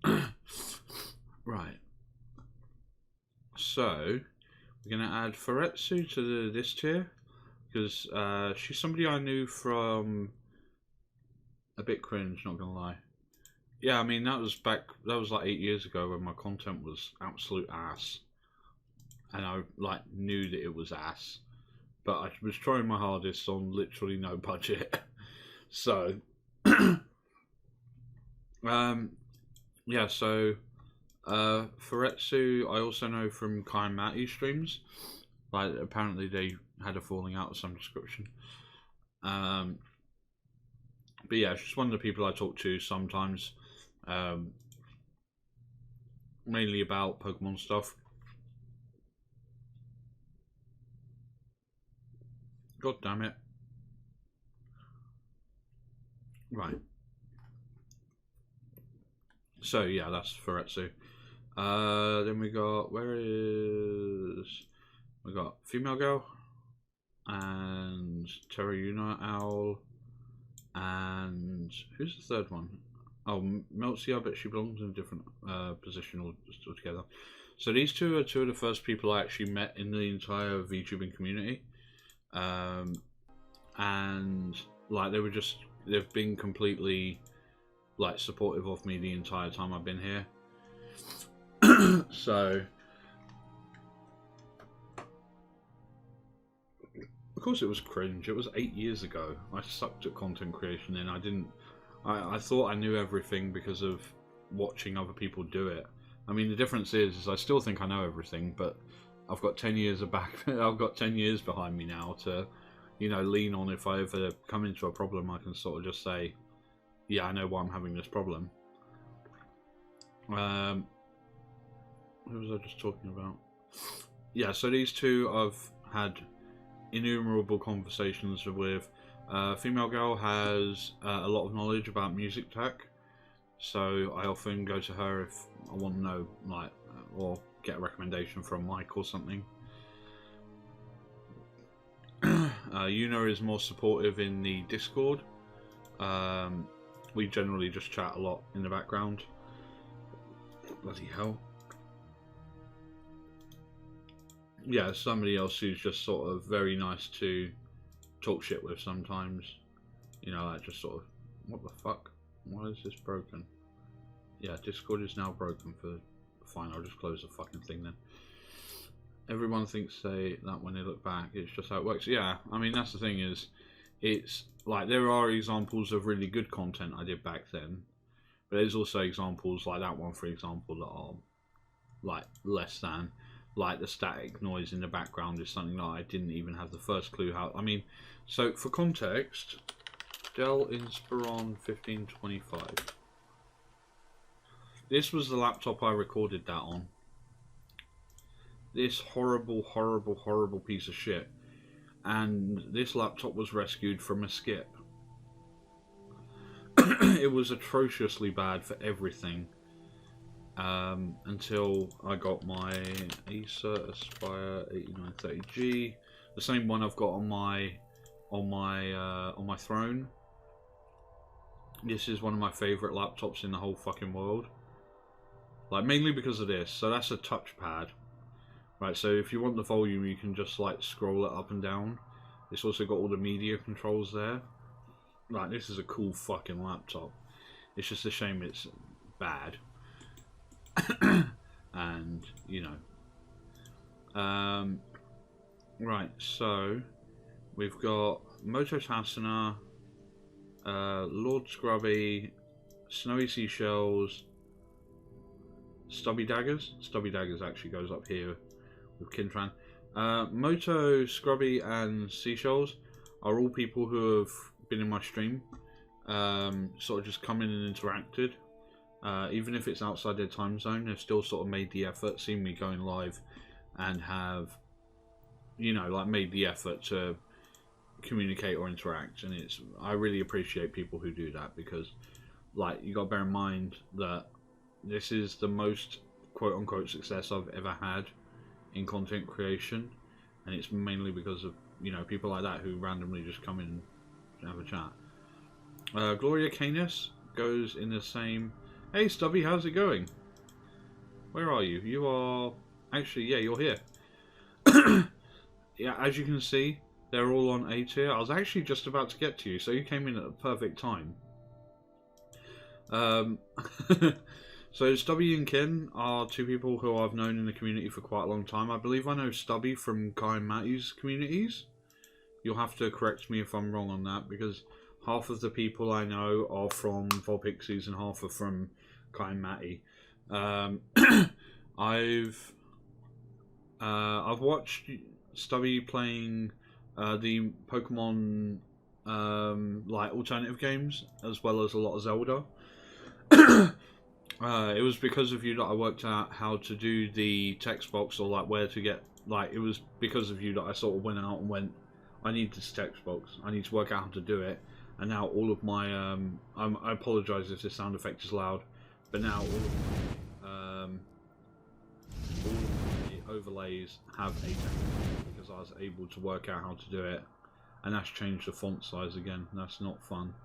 go. Right. So we're going to add Furetsu to this tier, because she's somebody I knew from a bit cringe, not gonna lie. Yeah, I mean that was like 8 years ago when my content was absolute ass, and I like knew that it was ass, but I was trying my hardest on literally no budget. So yeah, so Furetsu I also know from Kai and Matty streams. Like apparently they had a falling out of some description. But yeah, she's one of the people I talk to sometimes, mainly about Pokemon stuff. God damn it. Right. So yeah, that's Furetsu. Then we got, we got Female Girl and Terrayuna Owl, and who's the third one? Oh, Meltsia, but she belongs in a different position altogether. So these two are two of the first people I actually met in the entire VTubing community, and like they've been completely like supportive of me the entire time I've been here. So of course it was cringe. It was 8 years ago. I sucked at content creation, and I thought I knew everything because of watching other people do it. I mean, the difference is I still think I know everything, but I've got 10 years I've got 10 years behind me now to, you know, lean on. If I ever come into a problem, I can sort of just say, yeah, I know why I'm having this problem. What was I just talking about? Yeah, so these two I've had innumerable conversations with. Female Girl has a lot of knowledge about music tech, so I often go to her if I want to know, like, or get a recommendation for a mic or something. Yuna is more supportive in the Discord. We generally just chat a lot in the background. Bloody hell. Yeah, somebody else who's just sort of very nice to talk shit with sometimes. You know, like just sort of, what the fuck? Why is this broken? Yeah, Discord is now broken for... Fine, I'll just close the fucking thing then. Everyone thinks that when they look back, it's just how it works. Yeah, I mean, that's the thing is, it's like there are examples of really good content I did back then, but there's also examples like that one, for example, that are like less than. Like the static noise in the background is something that I didn't even have the first clue how. I mean, so for context, Dell Inspiron 1525. This was the laptop I recorded that on. This horrible, horrible, horrible piece of shit. And this laptop was rescued from a skip. It was atrociously bad for everything. Until I got my Acer Aspire 8930G, the same one I've got on my throne. This is one of my favourite laptops in the whole fucking world. Like mainly because of this. So that's a touchpad, right? So if you want the volume, you can just like scroll it up and down. It's also got all the media controls there. Right, this is a cool fucking laptop. It's just a shame it's bad. And you know, right, so we've got Moto Tasana, Lord Scrubby, Snowy Seashells, Stubby Daggers. Stubby Daggers actually goes up here with Kintran. Moto, Scrubby, and Seashells are all people who have been in my stream, sort of just come in and interacted. Even if it's outside their time zone, they've still sort of made the effort, seen me going live, and have, you know, like made the effort to communicate or interact. And I really appreciate people who do that, because, like, you got to bear in mind that this is the most quote-unquote success I've ever had in content creation, and it's mainly because of, you know, people like that who randomly just come in and have a chat. Gloria Canis goes in the same. Hey Stubby, how's it going? Where are you? You are actually, yeah, you're here. Yeah, as you can see, they're all on A tier. I was actually just about to get to you, so you came in at the perfect time. So Stubby and Ken are two people who I've known in the community for quite a long time. I believe I know Stubby from Kai and Matty's communities. You'll have to correct me if I'm wrong on that, because half of the people I know are from Volpixies and half are from Kai and Matty. I've watched Stubby playing the Pokemon like alternative games, as well as a lot of Zelda. It was because of you that I worked out how to do the text box, or like where to get, like, it was because of you that I sort of went out and went, I need this text box, I need to work out how to do it. And now all of my I apologise if this sound effect is loud, but now all of my overlays have a text box, because I was able to work out how to do it, and that's changed the font size again. That's not fun.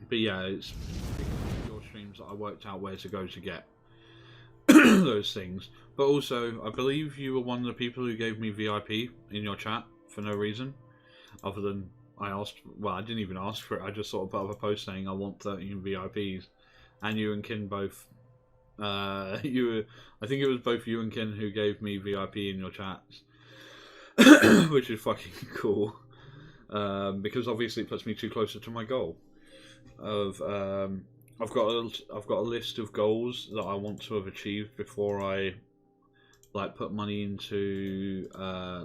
But yeah, it's because of your streams that I worked out where to go to get those things. But also, I believe you were one of the people who gave me VIP in your chat for no reason, other than I asked. Well, I didn't even ask for it. I just sort of put up a post saying I want 13 VIPs, and you and Kin both. I think it was both you and Kin who gave me VIP in your chats, which is fucking cool. Because obviously it puts me too closer to my goal. Of I've got a list of goals that I want to have achieved before I like put money into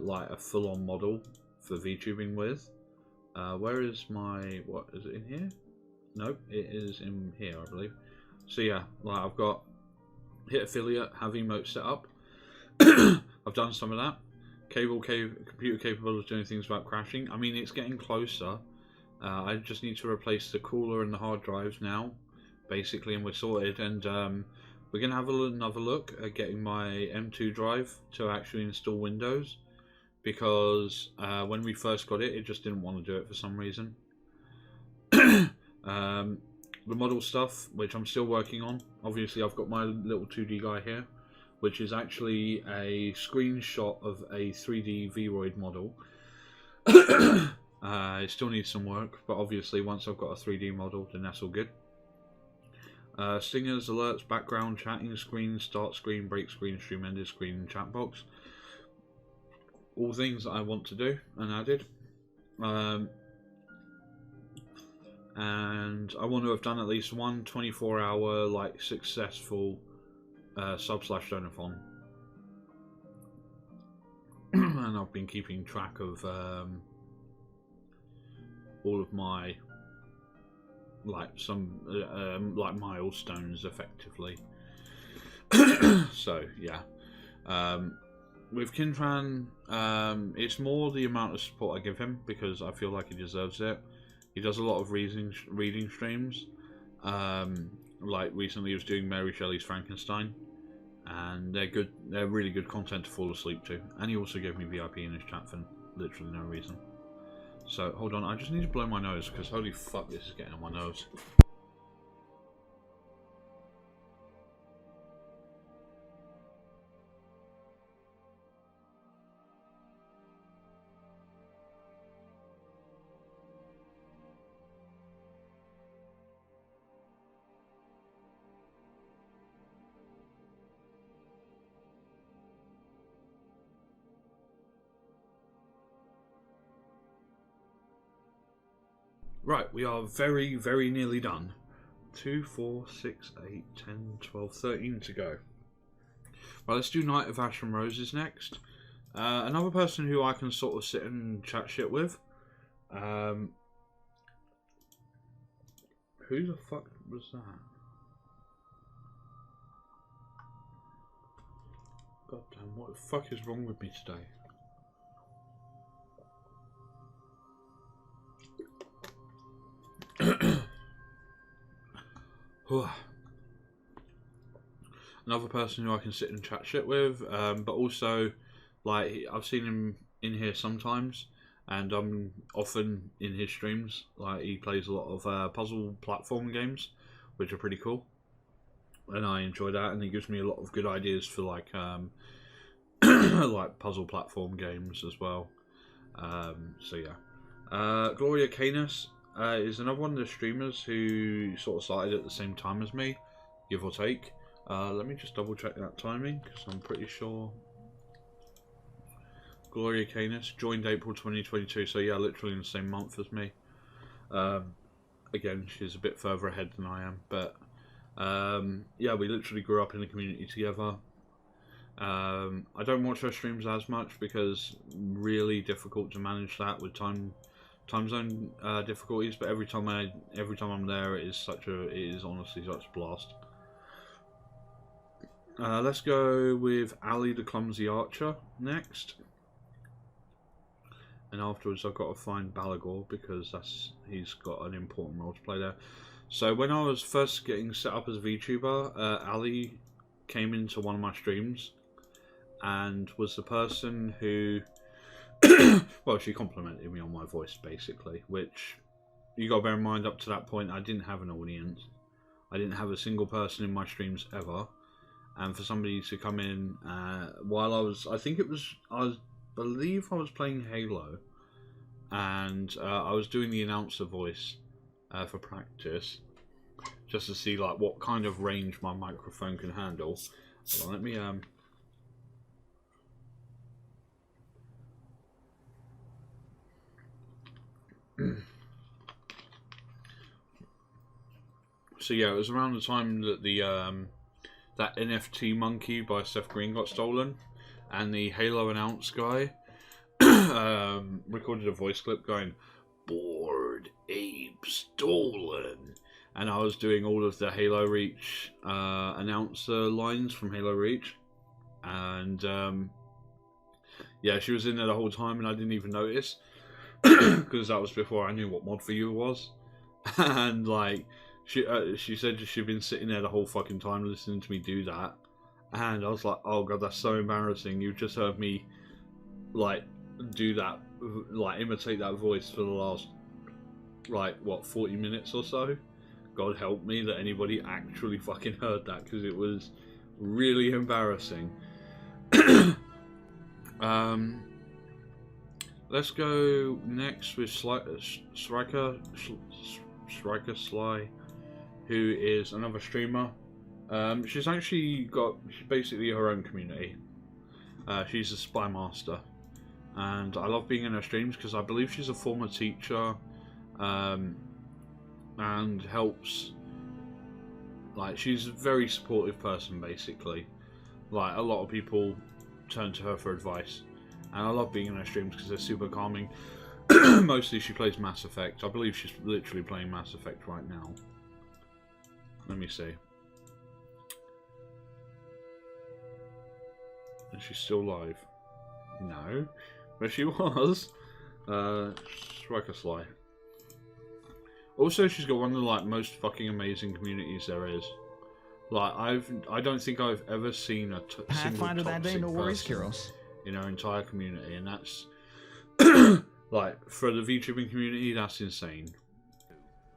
like a full-on model for VTubing with. Where is my, what is it in here? Nope, it is in here, I believe. So yeah, like I've got hit affiliate, have emote set up. I've done some of that. Computer capable of doing things without crashing. I mean, it's getting closer. I just need to replace the cooler and the hard drives now, basically, and we're sorted. And we're going to have another look at getting my M2 drive to actually install Windows, because when we first got it, it just didn't want to do it for some reason. The model stuff, which I'm still working on. Obviously, I've got my little 2D guy here, which is actually a screenshot of a 3D Vroid model. It still needs some work, but obviously once I've got a 3D model, then that's all good. Stingers, alerts, background, chatting screen, start screen, break screen, stream ended screen, chat box. All things that I want to do and added. And I want to have done at least one 24-hour like successful sub/donathon. And I've been keeping track of all of my like like milestones effectively. So yeah, with Kintran, it's more the amount of support I give him, because I feel like he deserves it. He does a lot of reading streams. Like recently he was doing Mary Shelley's Frankenstein, and they're good. They're really good content to fall asleep to. And he also gave me VIP in his chat for literally no reason. So hold on, I just need to blow my nose, because holy fuck, this is getting on my nose. Right, we are very, very nearly done. 2, 4, 6, 8, 10, 12, 13 to go. Right, let's do Night of Ash and Roses next. Another person who I can sort of sit and chat shit with. Who the fuck was that? God damn, what the fuck is wrong with me today? Another person who I can sit and chat shit with, but also, like, I've seen him in here sometimes, and I'm often in his streams. Like, he plays a lot of puzzle platform games, which are pretty cool, and I enjoy that. And he gives me a lot of good ideas for like like puzzle platform games as well. So yeah, Gloria Canis is another one of the streamers who sort of started at the same time as me, give or take. Let me just double check that timing, because I'm pretty sure Gloria Canis joined April 2022, so yeah, literally in the same month as me. Again, she's a bit further ahead than I am, but yeah, we literally grew up in the community together. I don't watch her streams as much because really difficult to manage that with time zone difficulties. But every time I'm there, it is honestly such a blast. Let's go with Ali the Clumsy Archer next, and afterwards I've got to find Balagor because he's got an important role to play there. So when I was first getting set up as a VTuber, Ali came into one of my streams and was the person who well, she complimented me on my voice basically, which you got to bear in mind, up to that point I didn't have an audience. I didn't have a single person in my streams ever. And for somebody to come in while I believe I was playing Halo, and I was doing the announcer voice for practice, just to see like what kind of range my microphone can handle. Hold on, let me so yeah, it was around the time that the that NFT monkey by Seth Green got stolen, and the Halo announce guy recorded a voice clip going, "Bored Ape stolen," and I was doing all of the Halo Reach announcer lines from Halo Reach, and yeah, she was in there the whole time, and I didn't even notice because that was before I knew what Mod for You was, and like. She said she'd been sitting there the whole fucking time listening to me do that, and I was like, oh god, that's so embarrassing. You've just heard me like do that, like imitate that voice for the last like what 40 minutes or so. God help me that anybody actually fucking heard that, because it was really embarrassing. Let's go next with Striker Sly, who is another streamer. She's basically her own community. She's a spy master, and I love being in her streams because I believe she's a former teacher, and helps. Like, she's a very supportive person, basically. Like, a lot of people turn to her for advice, and I love being in her streams because they're super calming. Mostly she plays Mass Effect. I believe she's literally playing Mass Effect right now. Let me see. Is she still live? No. But she was. Striker Sly. Also, she's got one of the like most fucking amazing communities there is. Like, I don't think I've ever seen a single toxic that day, no worries, person Carols. in our entire community, and that's like, for the VTubing community, that's insane.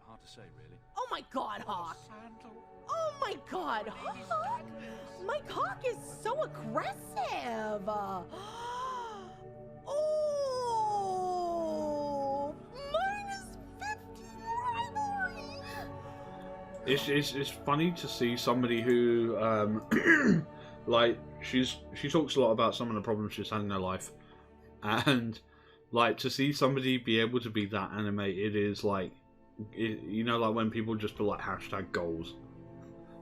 Hard to say, really. Oh my god, Hawk! Oh my god, Hawk! My Hawk is so aggressive! Oh! Minus 50 rivalry! It's funny to see somebody who like she talks a lot about some of the problems she's had in her life, and like to see somebody be able to be that animated is like, you know, like when people just put like hashtag goals.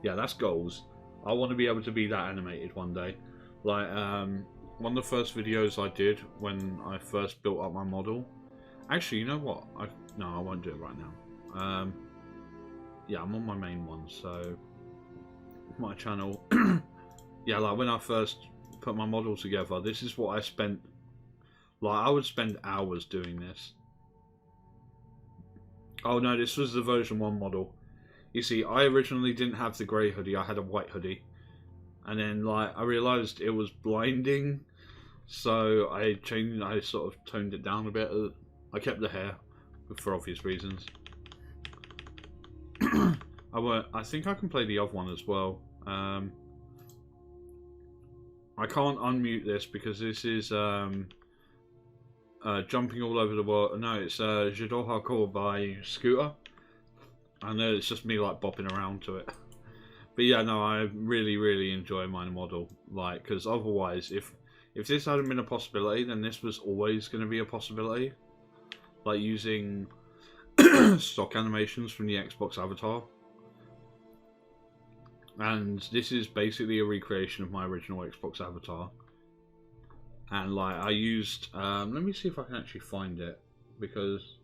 Yeah, that's goals. I want to be able to be that animated one day. Like, one of the first videos I did when I first built up my model. Actually, you know what? No, I won't do it right now. Yeah, I'm on my main one, so my channel. Yeah, like when I first put my model together, this is what I spent. Like, I would spend hours doing this. Oh no, this was the version 1 model. You see, I originally didn't have the grey hoodie, I had a white hoodie. And then, like, I realised it was blinding, so I sort of toned it down a bit. I kept the hair, for obvious reasons. I think I can play the other one as well. I can't unmute this because this is Jumping All Over the World. No, it's J'adore Hardcore by Scooter. I know it's just me like bopping around to it. But yeah, no, I really enjoy my model. Like, because otherwise, if this hadn't been a possibility, then this was always going to be a possibility. Like using stock animations from the Xbox avatar. And this is basically a recreation of my original Xbox avatar. And like I used, let me see if I can actually find it, because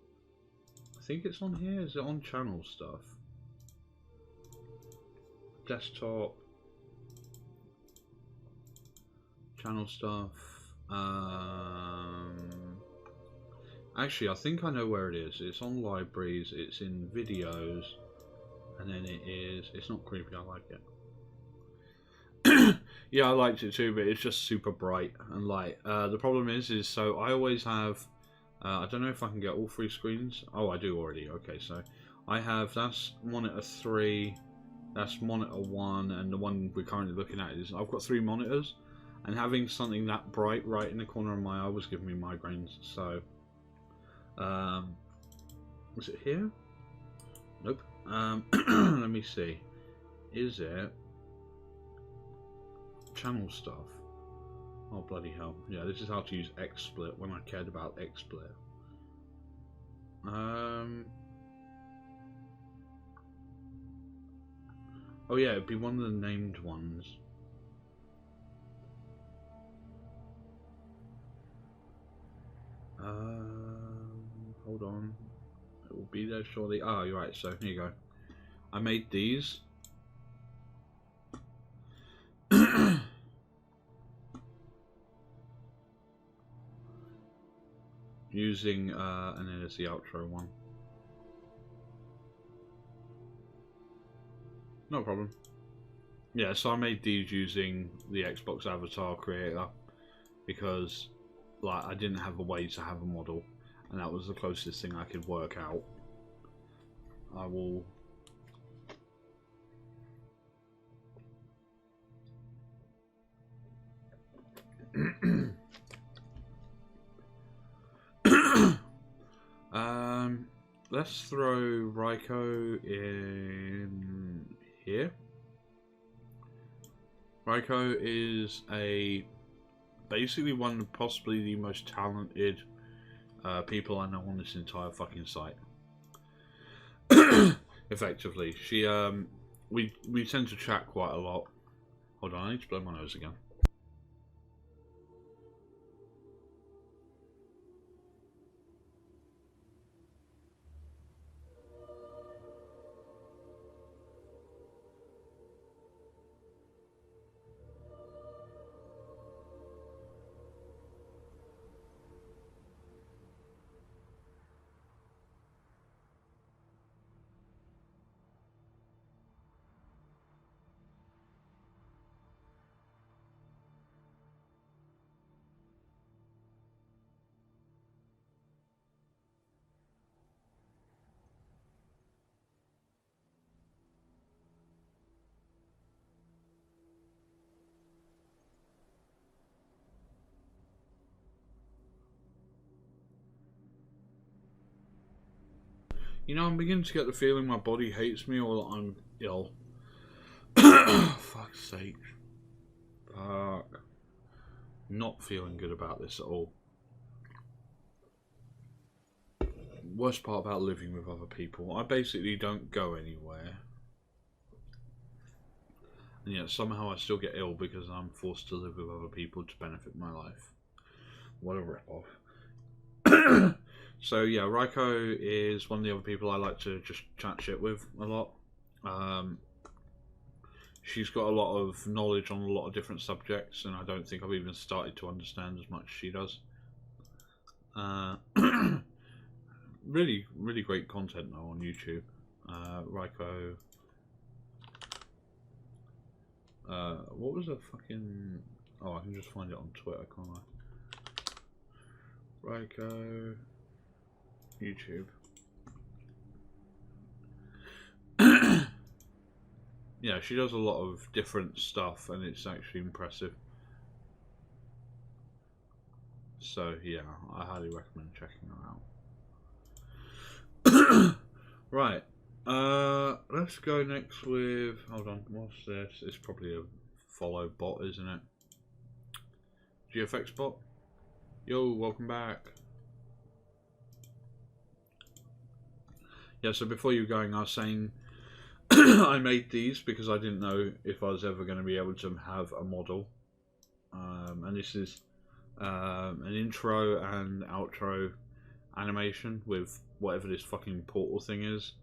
I think it's on here. Is it on channel stuff? Desktop, channel stuff. Actually, I think I know where it is. It's on libraries. It's in videos, and then it's not creepy. I like it. Yeah, I liked it too, but it's just super bright. And like, the problem is so I always have, I don't know if I can get all 3 screens. Oh, I do already. Okay, so I have, that's monitor 3, that's monitor 1, and the one we're currently looking at is, I've got 3 monitors, and having something that bright right in the corner of my eye was giving me migraines. So, is it here? Nope. Let me see. Is it channel stuff? Oh bloody hell. Yeah, this is how to use XSplit when I cared about XSplit. Oh yeah, it'd be one of the named ones. Hold on. It will be there shortly. Ah, you're right, so here you go. I made these. Using, and then there's the outro one. No problem. Yeah, so I made these using the Xbox Avatar Creator because, like, I didn't have a way to have a model, and that was the closest thing I could work out. I will. Let's throw Raiko in here. Raiko is basically one of possibly the most talented people I know on this entire fucking site. Effectively, she we tend to chat quite a lot. Hold on, I need to blow my nose again. You know, I'm beginning to get the feeling my body hates me or that I'm ill. Fuck's sake. Fuck. Not feeling good about this at all. Worst part about living with other people, I basically don't go anywhere. and yet somehow I still get ill because I'm forced to live with other people to benefit my life. What a rip-off. So yeah, Raiko is one of the other people I like to just chat shit with a lot. She's got a lot of knowledge on a lot of different subjects, and I don't think I've even started to understand as much as she does. Really, really great content though on YouTube. Raiko. What was a fucking... Oh, I can just find it on Twitter, can't I? Raiko... YouTube. Yeah, she does a lot of different stuff and it's actually impressive. So yeah, I highly recommend checking her out. Right. Let's go next with... Hold on, what's this? It's probably a follow bot, isn't it? GFX bot? Yo, welcome back. Yeah, so before you were going, I was saying I made these because I didn't know if I was ever going to be able to have a model. And this is an intro and outro animation with whatever this fucking portal thing is.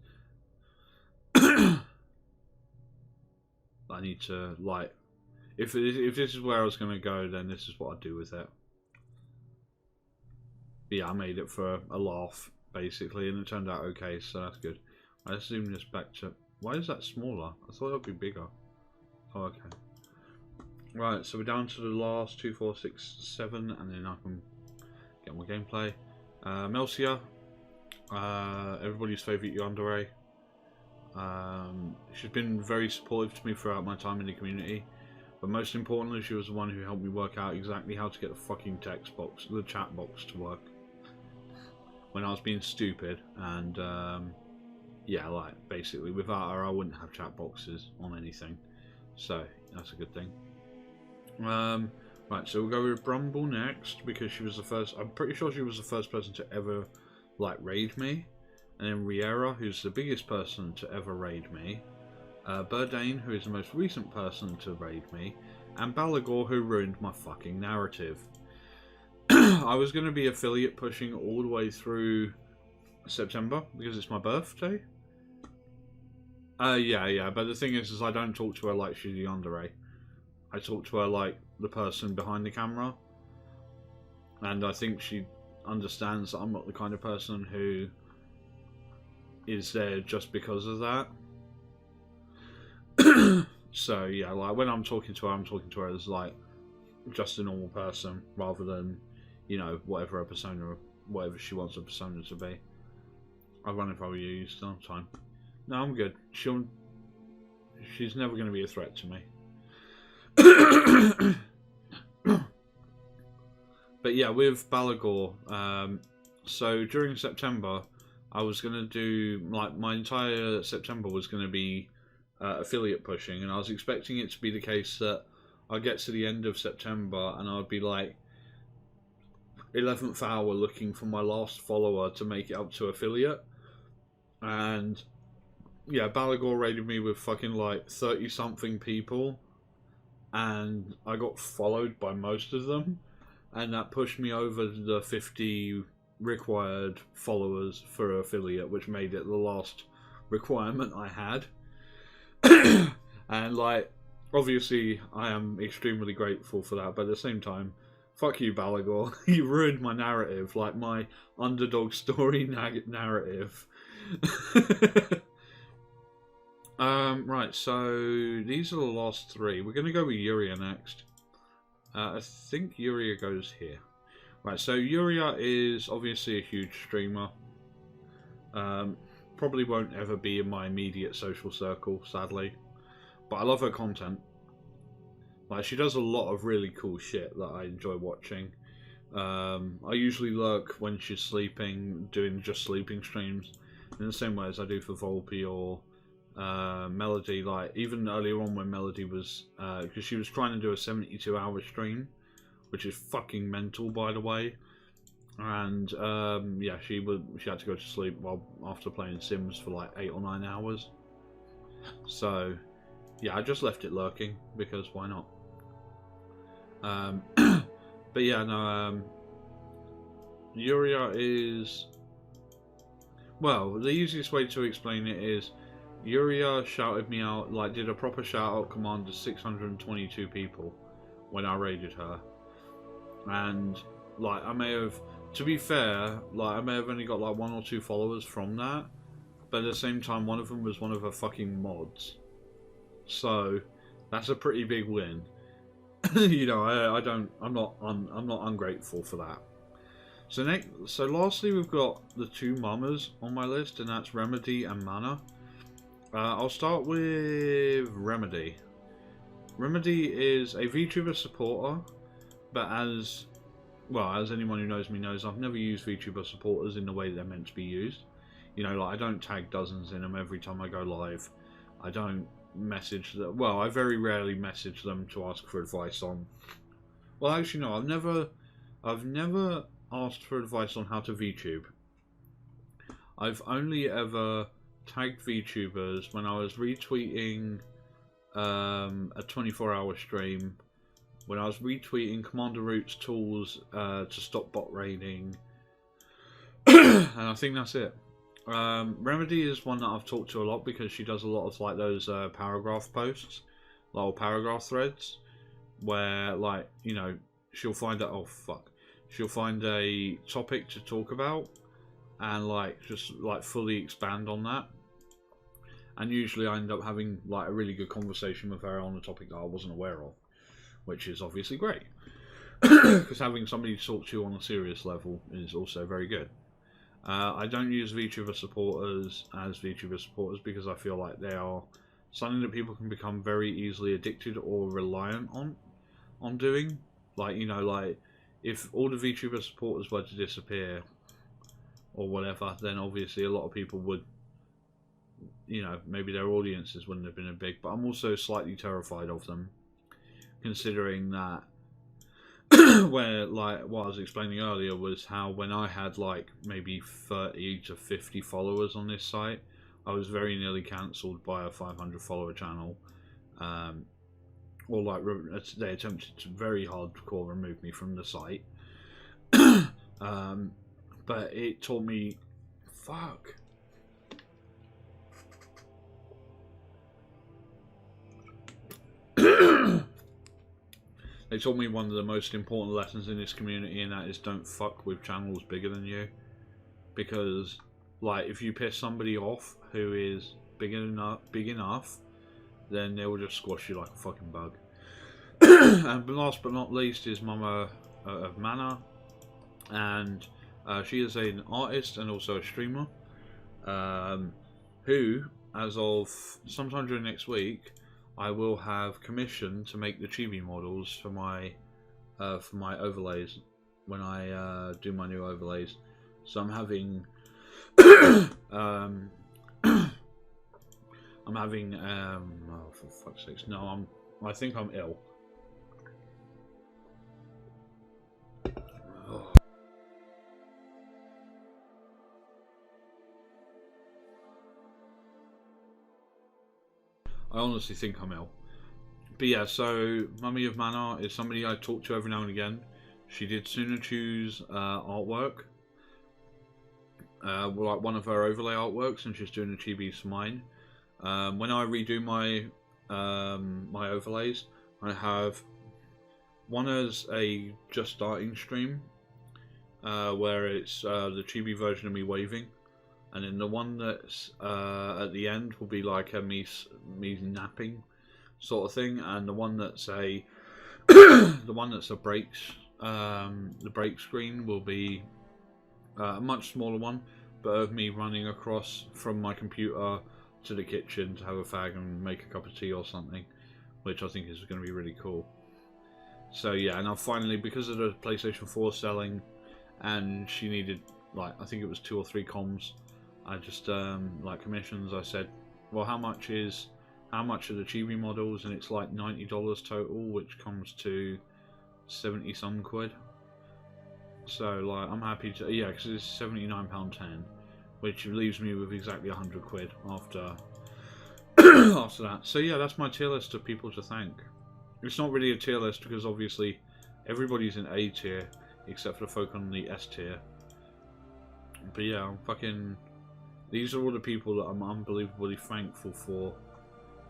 I need to, like, if this is where I was going to go, then this is what I'd do with it. But yeah, I made it for a laugh, basically, and it turned out okay, so that's good. Let's zoom this back to... Why is that smaller? I thought it would be bigger. Oh, okay. Right, so we're down to the last 2, 4, 6, 7, and then I can get more gameplay. Melcia, everybody's favourite yandere. She's been very supportive to me throughout my time in the community, but most importantly, she was the one who helped me work out exactly how to get the fucking text box, the chat box, to work when I was being stupid. And yeah, like, basically without her I wouldn't have chat boxes on anything, so that's a good thing. Right, so we'll go with Brumble next because she was the first. I'm pretty sure she was the first person to ever like raid me. And then Riera, who's the biggest person to ever raid me. Burdane, who is the most recent person to raid me. And Balagor, who ruined my fucking narrative. I was going to be affiliate pushing all the way through September because it's my birthday. Yeah, but the thing is I don't talk to her like she's a yandere. I talk to her like the person behind the camera. And I think she understands that I'm not the kind of person who is there just because of that. So yeah, like when I'm talking to her as like just a normal person rather than, you know, whatever her persona, whatever she wants her persona to be. I'd run if I were you still time. No, I'm good. She's never going to be a threat to me. But yeah, with Balagor, so during September I was going to do, like, my entire September was going to be affiliate pushing, and I was expecting it to be the case that I'd get to the end of September and I'd be like 11th hour looking for my last follower to make it up to affiliate. And yeah, Balagor raided me with fucking like 30 something people, and I got followed by most of them, and that pushed me over the 50 required followers for affiliate, which made it the last requirement I had. And like, obviously I am extremely grateful for that, but at the same time, fuck you, Balagor. You ruined my narrative, like my underdog story narrative. Right, so these are the last three. We're going to go with Yuria next. I think Yuria goes here. Right, so Yuria is obviously a huge streamer. Probably won't ever be in my immediate social circle, sadly. But I love her content. Like, she does a lot of really cool shit that I enjoy watching. I usually lurk when she's sleeping, doing just sleeping streams, in the same way as I do for Volpe or Melody. Like, even earlier on when Melody was, because she was trying to do a 72-hour stream, which is fucking mental, by the way. And yeah, she had to go to sleep after playing Sims for like 8 or 9 hours. So yeah, I just left it lurking because why not? But yeah, no. Yuria is, well, the easiest way to explain it is Yuria shouted me out, like did a proper shout out command to 622 people when I raided her, and like I may have, to be fair, like I may have only got like 1 or 2 followers from that, but at the same time one of them was one of her fucking mods, so that's a pretty big win. You know, I'm not ungrateful for that. So lastly, we've got the 2 mamas on my list, and that's Remedy and Mana. I'll start with Remedy. Remedy is a VTuber supporter, but as anyone who knows me knows, I've never used VTuber supporters in the way they're meant to be used. You know, like I don't tag dozens in them every time I go live. I don't message them. Well, I very rarely message them to ask for advice on. Well, actually, no, I've never asked for advice on how to VTube. I've only ever tagged VTubers when I was retweeting a 24-hour stream, when I was retweeting Commander Root's tools to stop bot raiding, and I think that's it. Remedy is one that I've talked to a lot because she does a lot of like those paragraph posts, little paragraph threads, where like, you know, she'll find she'll find a topic to talk about and like just like fully expand on that. And usually I end up having like a really good conversation with her on a topic that I wasn't aware of, which is obviously great. Because having somebody to talk to on a serious level is also very good. I don't use VTuber supporters as VTuber supporters because I feel like they are something that people can become very easily addicted or reliant on doing. Like, you know, like if all the VTuber supporters were to disappear or whatever, then obviously a lot of people would, you know, maybe their audiences wouldn't have been as big. But I'm also slightly terrified of them, considering that where, like, what I was explaining earlier was how when I had like maybe 30 to 50 followers on this site, I was very nearly cancelled by a 500 follower channel, or like they attempted to very hardcore remove me from the site. But it taught me, fuck. They taught me one of the most important lessons in this community, and that is don't fuck with channels bigger than you. Because, like, if you piss somebody off who is big enough, then they will just squash you like a fucking bug. And last but not least is Mama of Mana, and she is an artist and also a streamer, who, as of sometime during next week, I will have commissioned to make the chibi models for my overlays when I do my new overlays. So I'm having I'm having oh, for fuck's sakes, no, I think I'm ill. Oh. I honestly think I'm ill. But yeah, so Mummy of Mana is somebody I talk to every now and again. She did sooner choose artwork, like one of her overlay artworks, and she's doing a chibi for mine. When I redo my my overlays, I have one as a just starting stream, where it's the chibi version of me waving. And then the one that's at the end will be like a me napping sort of thing, and the one that's a the one that's a breaks the break screen will be a much smaller one, but of me running across from my computer to the kitchen to have a fag and make a cup of tea or something, which I think is going to be really cool. So yeah, and I've finally, because of the PlayStation 4 selling, and she needed like I think it was 2 or 3 comms. I just like commissions. I said, well, how much are the chibi models? And it's like $90 total, which comes to 70 some quid. So like I'm happy to, yeah, because it's £79.10, which leaves me with exactly 100 quid after after that. So yeah, that's my tier list of people to thank. It's not really a tier list because obviously everybody's in A tier except for the folk on the S tier. But yeah, I'm fucking... These are all the people that I'm unbelievably thankful for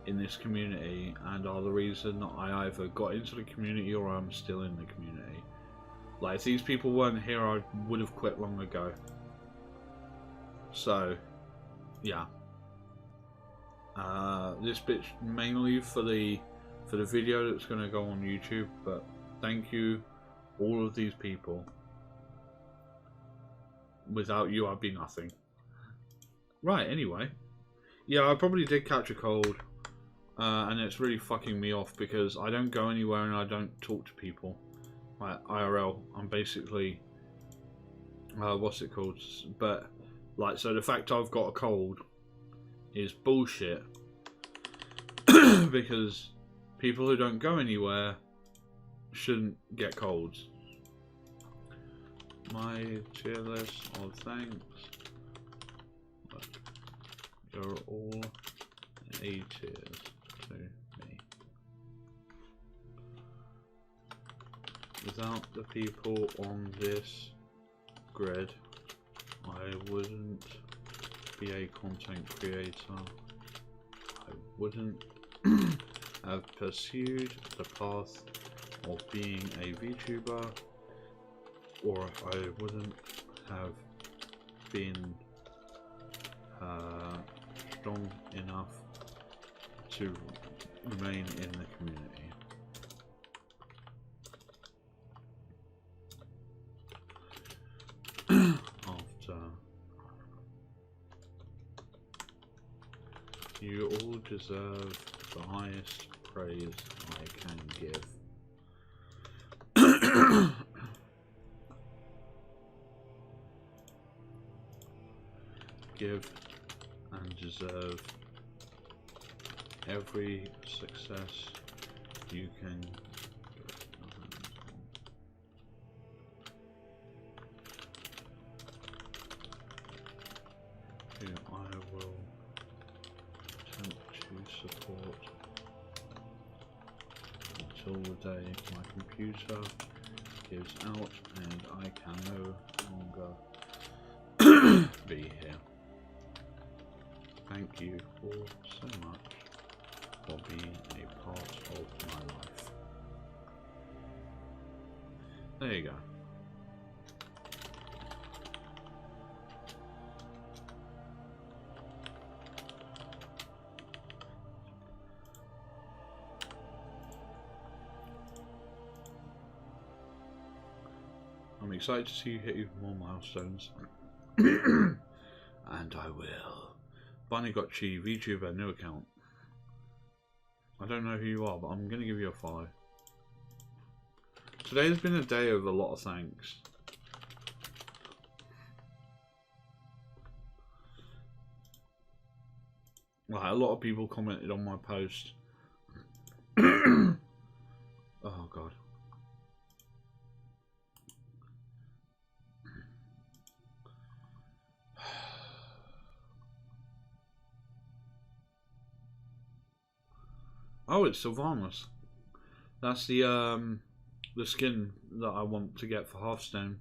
in this community and are the reason that I either got into the community or I'm still in the community. Like, if these people weren't here, I would have quit long ago. So, yeah. This bit's mainly for the video that's going to go on YouTube, but thank you, all of these people. Without you, I'd be nothing. Right, anyway. Yeah, I probably did catch a cold, and it's really fucking me off because I don't go anywhere and I don't talk to people. Like, IRL, I'm basically, what's it called? But, like, so the fact I've got a cold is bullshit. Because people who don't go anywhere shouldn't get colds. My tier list of thanks. Look, you're all A tiers to me. Without the people on this grid, I wouldn't be a content creator. I wouldn't have pursued the path of being a VTuber, or I wouldn't have been strong enough to remain in the community. After you all deserve the highest praise I can give. Give and deserve every success you can. Who I will attempt to support until the day my computer gives out and I can no longer be here. Thank you all so much for being a part of my life. There you go. I'm excited to see you hit even more milestones. And I will. Bunny got Chi, VTuber, new account. I don't know who you are, but I'm going to give you a follow. Today has been a day of a lot of thanks. Like, a lot of people commented on my post. Oh god. Oh, it's Sylvanas. That's the skin that I want to get for Hearthstone.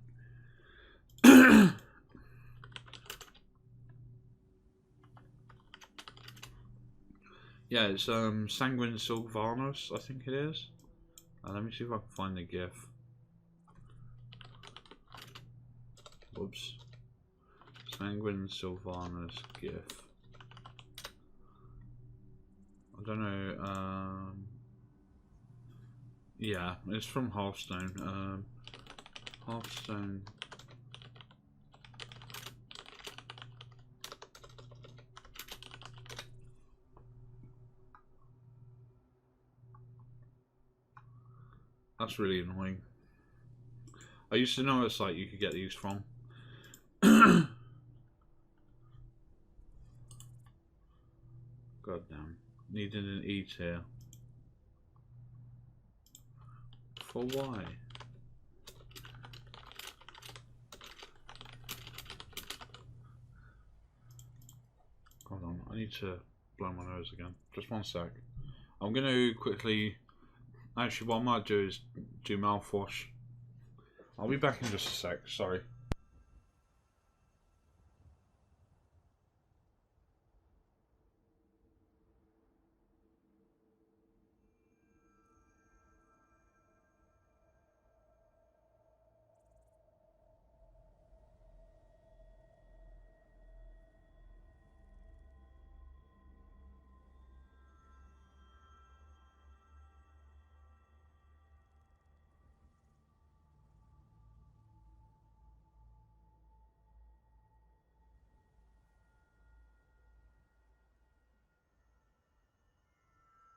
Yeah, it's Sanguine Sylvanas, I think it is. Let me see if I can find the GIF. Whoops. Sanguine Sylvanas GIF. I don't know, yeah, it's from Hearthstone. Hearthstone. That's really annoying. I used to know a site you could get these from. God damn. Needed an E tier. For why? Hold on, I need to blow my nose again. Just one sec. I'm going to quickly... Actually, what I might do is do mouthwash. I'll be back in just a sec, sorry.